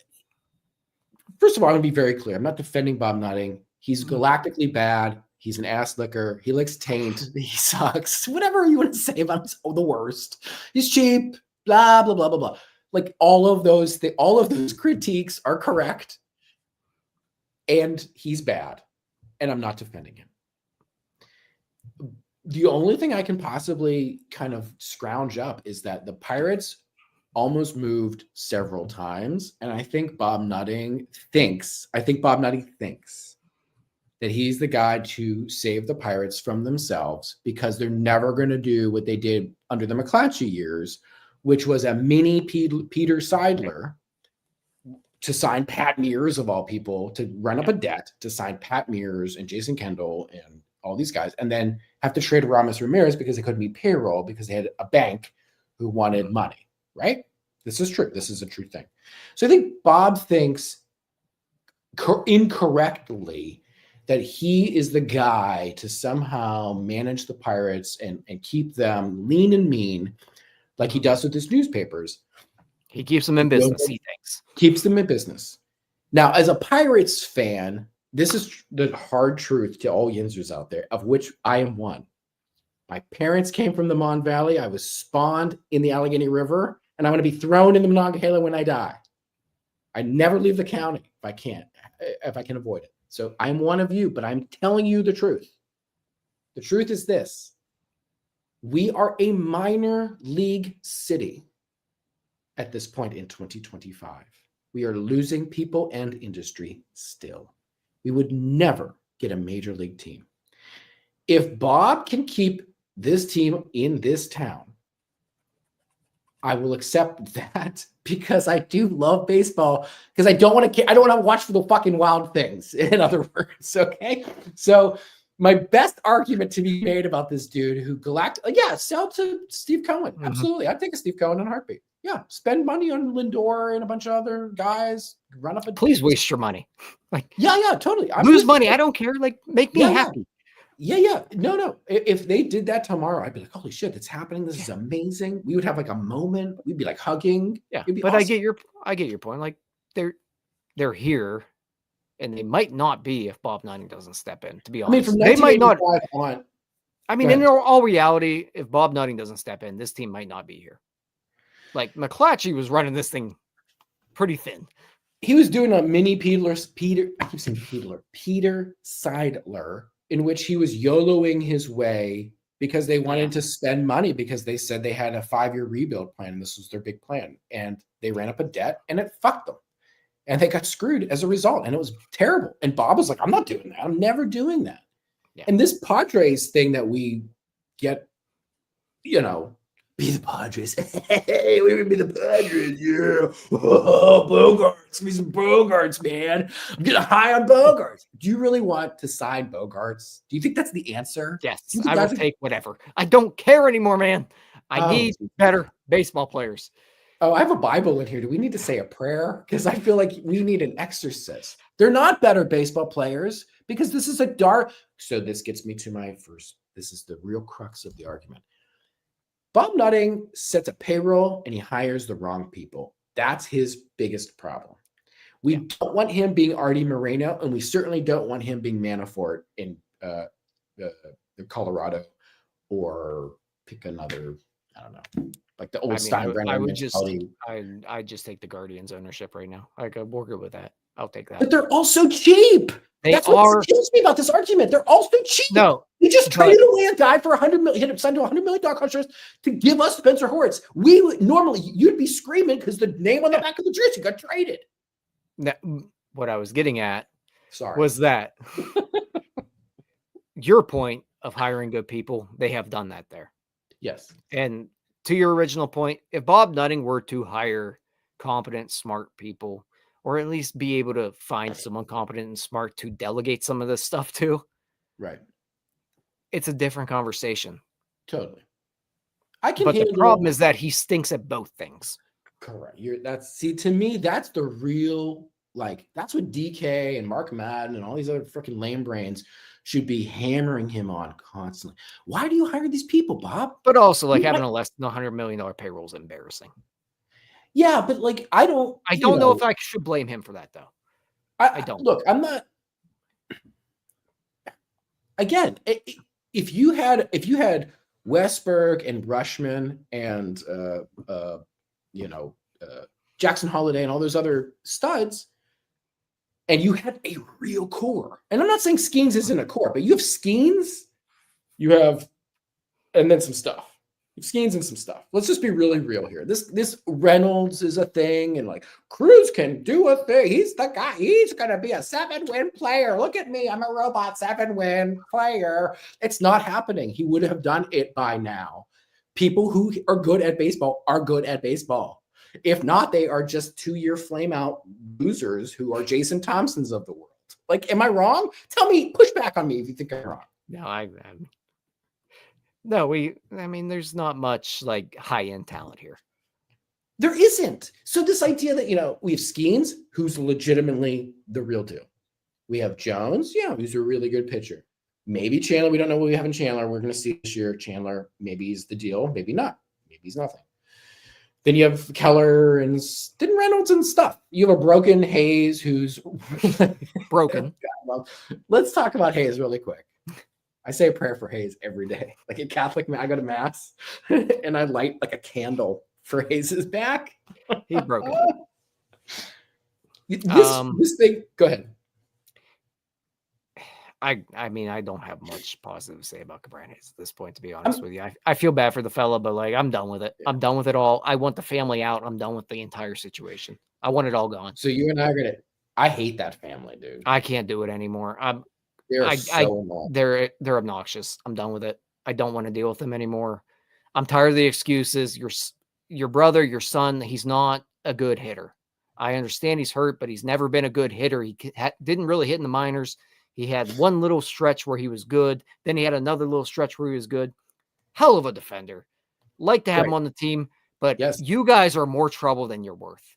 first of all, I'm going to be very clear. I'm not defending Bob Nutting. He's galactically bad. He's an ass licker. He licks taint. He sucks. Whatever you want to say about him, the worst. He's cheap. Blah, blah, blah, blah, blah. Like all of those critiques are correct. And he's bad. And I'm not defending him. The only thing I can possibly kind of scrounge up is that the Pirates almost moved several times. And I think Bob Nutting thinks that he's the guy to save the Pirates from themselves because they're never going to do what they did under the McClatchy years, which was a mini Peter Seidler to sign Pat Mears of all people, to run up a debt, to sign Pat Mears and Jason Kendall and all these guys, and then have to trade Ramos Ramirez because they couldn't meet payroll because they had a bank who wanted money, right? This is true. This is a true thing. So I think Bob thinks incorrectly that he is the guy to somehow manage the Pirates and keep them lean and mean like he does with his newspapers. He keeps them in business, he thinks. Keeps them in business. Now, as a Pirates fan, This is the hard truth to all Yinzers out there, of which I am one. My parents came from the Mon Valley. I was spawned in the Allegheny River, and I'm going to be thrown in the Monongahela when I die. I never leave the county if I can avoid it. So I'm one of you, but I'm telling you the truth. The truth is this. We are a minor league city at this point in 2025. We are losing people and industry still. We would never get a major league team. If Bob can keep this team in this town, I will accept that because I do love baseball, because I don't want to watch for the fucking wild things, in other words, okay? So my best argument to be made about this dude who sell to Steve Cohen. Mhm. Absolutely. I'd take a Steve Cohen in a heartbeat. Yeah, spend money on Lindor and a bunch of other guys. Run up a Please waste your money. Like, yeah, totally. lose money. I don't care. Like, make me happy. Yeah. No. If they did that tomorrow, I'd be like, holy shit, it's happening. This is amazing. We would have like a moment. We'd be like hugging. Yeah, It'd be but awesome. I get your point. Like, they're here, and they might not be if Bob Nutting doesn't step in. To be honest, from they might not. 1985 on. I mean, Go in ahead. all reality, if Bob Nutting doesn't step in, this team might not be here. Like, McClatchy was running this thing pretty thin. He was doing a mini Peter Seidler, in which he was YOLOing his way because they wanted to spend money, because they said they had a 5-year rebuild plan and this was their big plan. And they ran up a debt and it fucked them. And they got screwed as a result. And it was terrible. And Bob was like, I'm not doing that. I'm never doing that. Yeah. And this Padres thing that we get, be the Padres. Hey, we're going to be the Padres. Yeah. Oh, Bogarts. Give me some Bogarts, man. I'm getting high on Bogarts. Do you really want to sign Bogarts? Do you think that's the answer? Yes, Do you think I will that's take whatever. I don't care anymore, man. I need better baseball players. Oh, I have a Bible in here. Do we need to say a prayer? Because I feel like we need an exorcist. They're not better baseball players because this is a dark. So this gets me to my first. This is the real crux of the argument. Bob Nutting sets a payroll and he hires the wrong people. That's his biggest problem. We don't want him being Artie Moreno, and we certainly don't want him being Manafort in Colorado, or pick another, I don't know, like the old Steinbrenner. I just take the Guardians ownership right now. We're good with that. I'll take that. But they're also cheap. That's what kills me about this argument. They're also cheap. No, we just traded away a guy for $100 million, signed to $100 million contract to give us Spencer Horwitz. We would normally, you'd be screaming because the name on the back of the jersey got traded. Now, what I was getting at Sorry. was that your point of hiring good people, they have done that there. Yes. And to your original point, if Bob Nutting were to hire competent, smart people, or at least be able to find someone competent and smart to delegate some of this stuff to, right, it's a different conversation. Totally. But the problem is that he stinks at both things. Correct. To me, that's the real, that's what DK and Mark Madden and all these other freaking lame brains should be hammering him on constantly. Why do you hire these people, Bob? But also, having a less than $100 million payroll is embarrassing. Yeah, but I don't know if I should blame him for that, though. I don't. Look, I'm not. Again, if you had Westberg and Rushman and Jackson Holiday and all those other studs, and you had a real core, and I'm not saying Skeens isn't a core, but you have Skeens, and then some stuff. Skeens and some stuff. Let's just be really real here. This Reynolds is a thing, and Cruz can do a thing. He's the guy. He's gonna be a 7-win player. Look at me. I'm a robot 7-win player. It's not happening. He would have done it by now. People who are good at baseball are good at baseball. If not, they are just 2-year flame out losers who are Jason Thompsons of the world. Am I wrong? Tell me, push back on me if you think I'm wrong. No, there's not much high-end talent here. There isn't. So this idea that, we have Skeens, who's legitimately the real deal. We have Jones, who's a really good pitcher. Maybe Chandler, we don't know what we have in Chandler. We're going to see this year. Chandler, maybe he's the deal, maybe not. Maybe he's nothing. Then you have Keller and Reynolds and stuff. You have a broken Hayes who's broken. Let's talk about Hayes really quick. I say a prayer for Hayes every day. Like in Catholic, I go to mass and I light like a candle for Hayes's back. He's broken. This thing. Go ahead. I mean, I don't have much positive to say about Cabranes at this point, to be honest with you. I feel bad for the fella, but like, I'm done with it. I'm done with it all. I want the family out. I'm done with the entire situation. I want it all gone. So you and I are gonna. I hate that family, dude. I can't do it anymore. They're They're obnoxious. I'm done with it. I don't want to deal with them anymore. I'm tired of the excuses. Your brother, your son, he's not a good hitter. I understand he's hurt, but he's never been a good hitter. He didn't really hit in the minors. He had one little stretch where he was good. Then he had another little stretch where he was good. Hell of a defender. Like to have him on the team, but you guys are more trouble than you're worth.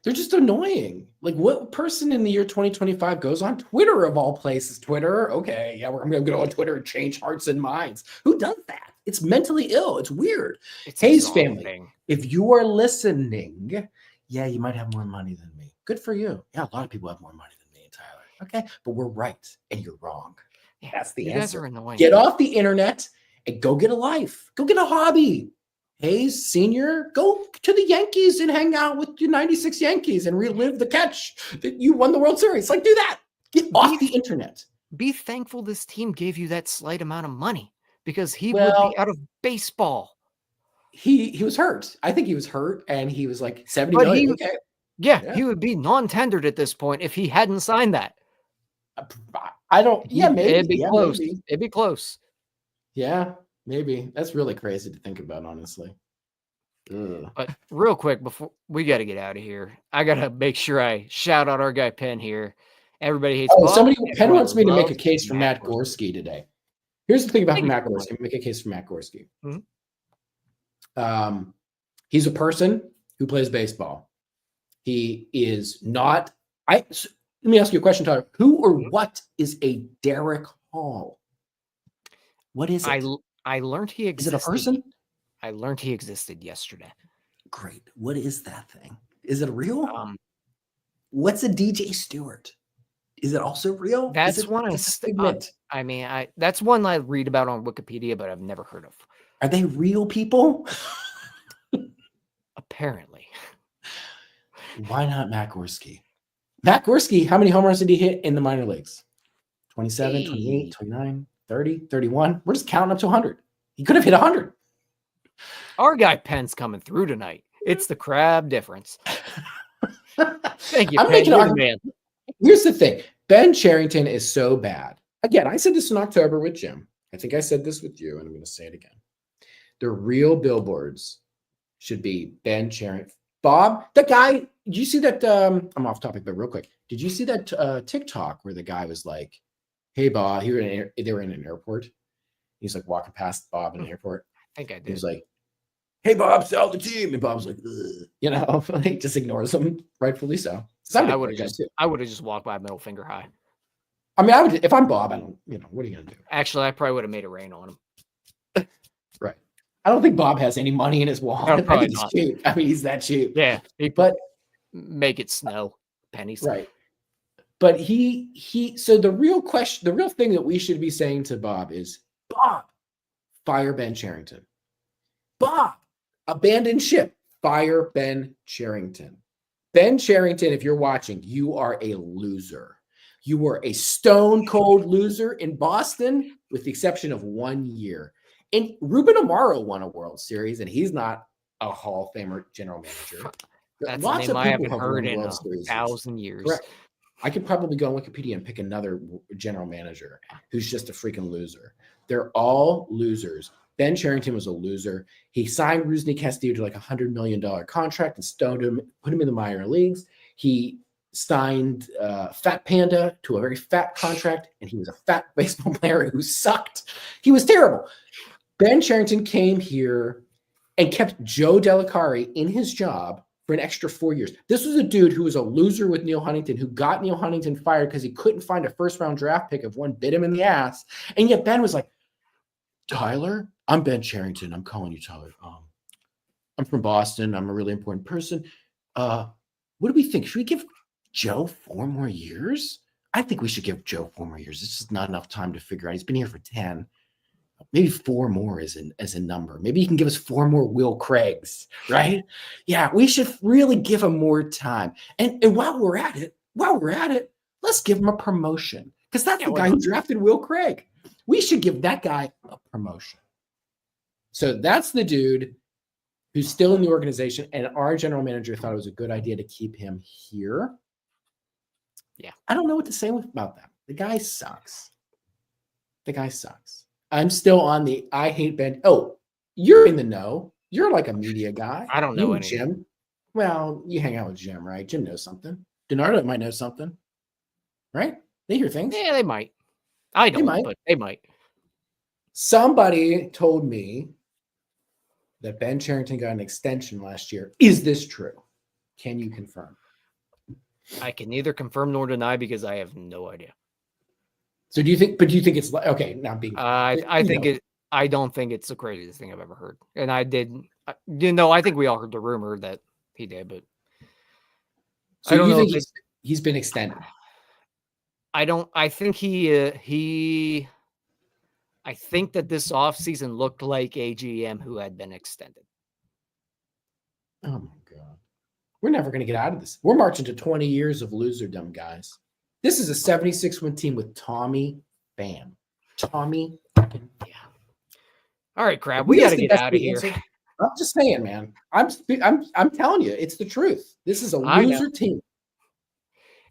They're just annoying. Like, what person in the year 2025 goes on Twitter of all places? Twitter? Okay, yeah, I'm going to go on Twitter and change hearts and minds. Who does that? It's mentally ill. It's weird. It's Hayes family, if you are listening, yeah, you might have more money than me. Good for you. Yeah, a lot of people have more money than me and Tyler. Okay, but we're right and you're wrong. Yeah, that's the answer. You guys are annoying. Get off the internet and go get a life. Go get a hobby. Hayes Senior, go to the Yankees and hang out with your 96 Yankees and relive the catch that you won the World Series. Like, do that. Get off the internet. Be thankful this team gave you that slight amount of money because he would be out of baseball. He was hurt. I think he was hurt, and he was like 70 million. Okay. Yeah, he would be non-tendered at this point if he hadn't signed that. I don't. Yeah, maybe it'd be close. Maybe. It'd be close. Yeah, maybe. That's really crazy to think about, honestly. Ugh. But real quick, before we got to get out of here, I got to make sure I shout out our guy Penn here. Everybody hates. Penn wants me to make a case for Matt Gorski today. Here's the thing about Matt Gorski. Make a case for Matt Gorski. Mm-hmm. He's a person who plays baseball. He is not. Let me ask you a question, Tyler. Who or what is a Derek Hall? What is it? I learned he existed. Is it a person? I learned he existed yesterday. Great. What is that thing? Is it real? What's a DJ Stewart? Is it also real? That's one that's one I read about on Wikipedia, but I've never heard of. Are they real people? Apparently. Why not Matt Gorski? Matt Gorski, how many home runs did he hit in the minor leagues? 27, 28, 29, 30, 31. We're just counting up to 100. He could have hit 100. Our guy Penn's coming through tonight. It's the crab difference. Thank you, Penn. You're the man. Here's the thing. Ben Cherington is so bad. Again, I said this in October with Jim. I think I said this with you, and I'm going to say it again. The real billboards should be Ben Cherington. Bob, the guy, did you see that? I'm off topic, but real quick. Did you see that TikTok where the guy was like, hey, Bob, they were in an airport. He's like walking past Bob in an airport. I think I did. He was like, hey, Bob, sell the team. And Bob's like, ugh. You know, he just ignores him, rightfully so. I would have just walked by middle finger high. I mean, I would, if I'm Bob, I don't, what are you going to do? Actually, I probably would have made it rain on him. Right. I don't think Bob has any money in his wallet. No, he's cheap. I mean, he's that cheap. Yeah. But make it snow. Pennies. Right. But so the real question, the real thing that we should be saying to Bob is, Bob, fire Ben Cherington. Bob, abandon ship. Fire Ben Cherington. Ben Cherington, if you're watching, you are a loser. You were a stone cold loser in Boston, with the exception of 1 year. And Ruben Amaro won a World Series, and he's not a Hall of Famer general manager. That's a name I haven't heard in 1,000 years. Correct. I could probably go on Wikipedia and pick another general manager who's just a freaking loser. They're all losers. Ben Cherington was a loser. He signed Rusney Castillo to like $100 million contract and stoned him, put him in the minor leagues. He signed Fat Panda to a very fat contract, and he was a fat baseball player who sucked. He was terrible. Ben Cherington came here and kept Joe Delicari in his job for an extra 4 years. This was a dude who was a loser with Neil Huntington, who got Neil Huntington fired because he couldn't find a first-round draft pick if one bit him in the ass. And yet Ben was like, Tyler, I'm Ben Cherington. I'm calling you Tyler. I'm from Boston. I'm a really important person. What do we think? Should we give Joe 4 more years? I think we should give Joe 4 more years. It's just not enough time to figure out. He's been here for 10. Maybe 4 more as a number. Maybe he can give us 4 more Will Craigs, right? Yeah, we should really give him more time. And while we're at it, let's give him a promotion. Because that's the guy who drafted Will Craig. We should give that guy a promotion. So that's the dude who's still in the organization. And our general manager thought it was a good idea to keep him here. Yeah. I don't know what to say about that. The guy sucks. I'm still on the I hate Ben. Oh, you're in the know. You're like a media guy. I don't know you, anything. Jim. Well, you hang out with Jim, right? Jim knows something. Denardo might know something, right? They hear things. Yeah, they might. I don't, but they might. Somebody told me that Ben Cherington got an extension last year. Is this true? Can you confirm? I can neither confirm nor deny because I have no idea. So do you think it's like, okay, now being I don't think it's the craziest thing I've ever heard. And I think we all heard the rumor that he did, but so I don't know think he's been extended. I think I think that this offseason looked like a GM who had been extended. Oh my God. We're never going to get out of this. We're marching to 20 years of loserdom, guys. This is a 76-win team with Tommy Pham. Tommy. Yeah. All right, Crab. We got to get out of here. I'm just saying, man. I'm telling you, it's the truth. This is a loser team.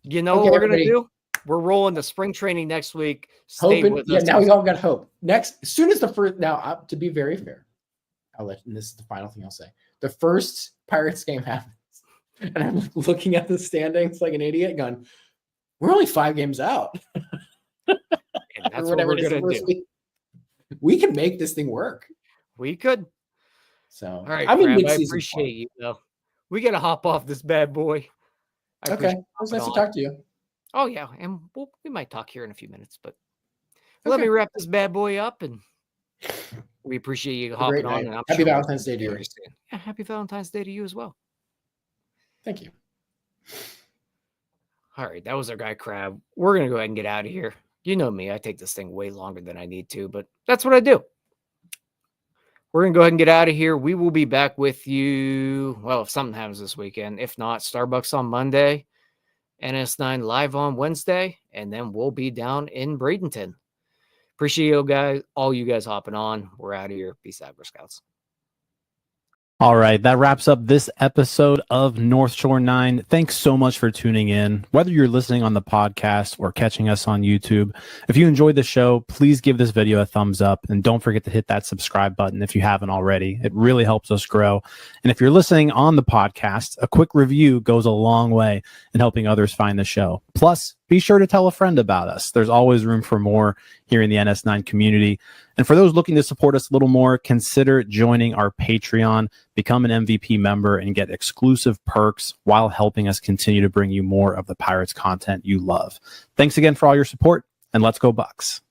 You know what we're going to do? We're rolling the spring training next week. Now we all got hope. Next, as soon as the first, now to be very fair, and this is the final thing I'll say. The first Pirates game happens, and I'm looking at the standings like an idiot, going, "We're only 5 games out." And that's what we're going to do. We can make this thing work. We could. So, all right, I appreciate you, though. We got to hop off this bad boy. Okay, it was nice to talk to you. Oh, yeah, and we might talk here in a few minutes, but let me wrap this bad boy up, and we appreciate you hopping on. And happy Valentine's Day to you. Yeah, happy Valentine's Day to you as well. Thank you. All right, that was our guy, Crab. We're going to go ahead and get out of here. You know me, I take this thing way longer than I need to, but that's what I do. We're going to go ahead and get out of here. We will be back with you, well, if something happens this weekend. If not, Starbucks on Monday, NS9 live on Wednesday, and then we'll be down in Bradenton. Appreciate you guys, all you guys hopping on. We're out of here. Peace out, Girl Scouts. All right, that wraps up this episode of North Shore 9. Thanks so much for tuning in. Whether you're listening on the podcast or catching us on YouTube, if you enjoyed the show, please give this video a thumbs up and don't forget to hit that subscribe button if you haven't already. It really helps us grow. And if you're listening on the podcast, a quick review goes a long way in helping others find the show. Plus, be sure to tell a friend about us. There's always room for more here in the NS9 community. And for those looking to support us a little more, consider joining our Patreon, become an MVP member, and get exclusive perks while helping us continue to bring you more of the Pirates content you love. Thanks again for all your support, and let's go Bucks.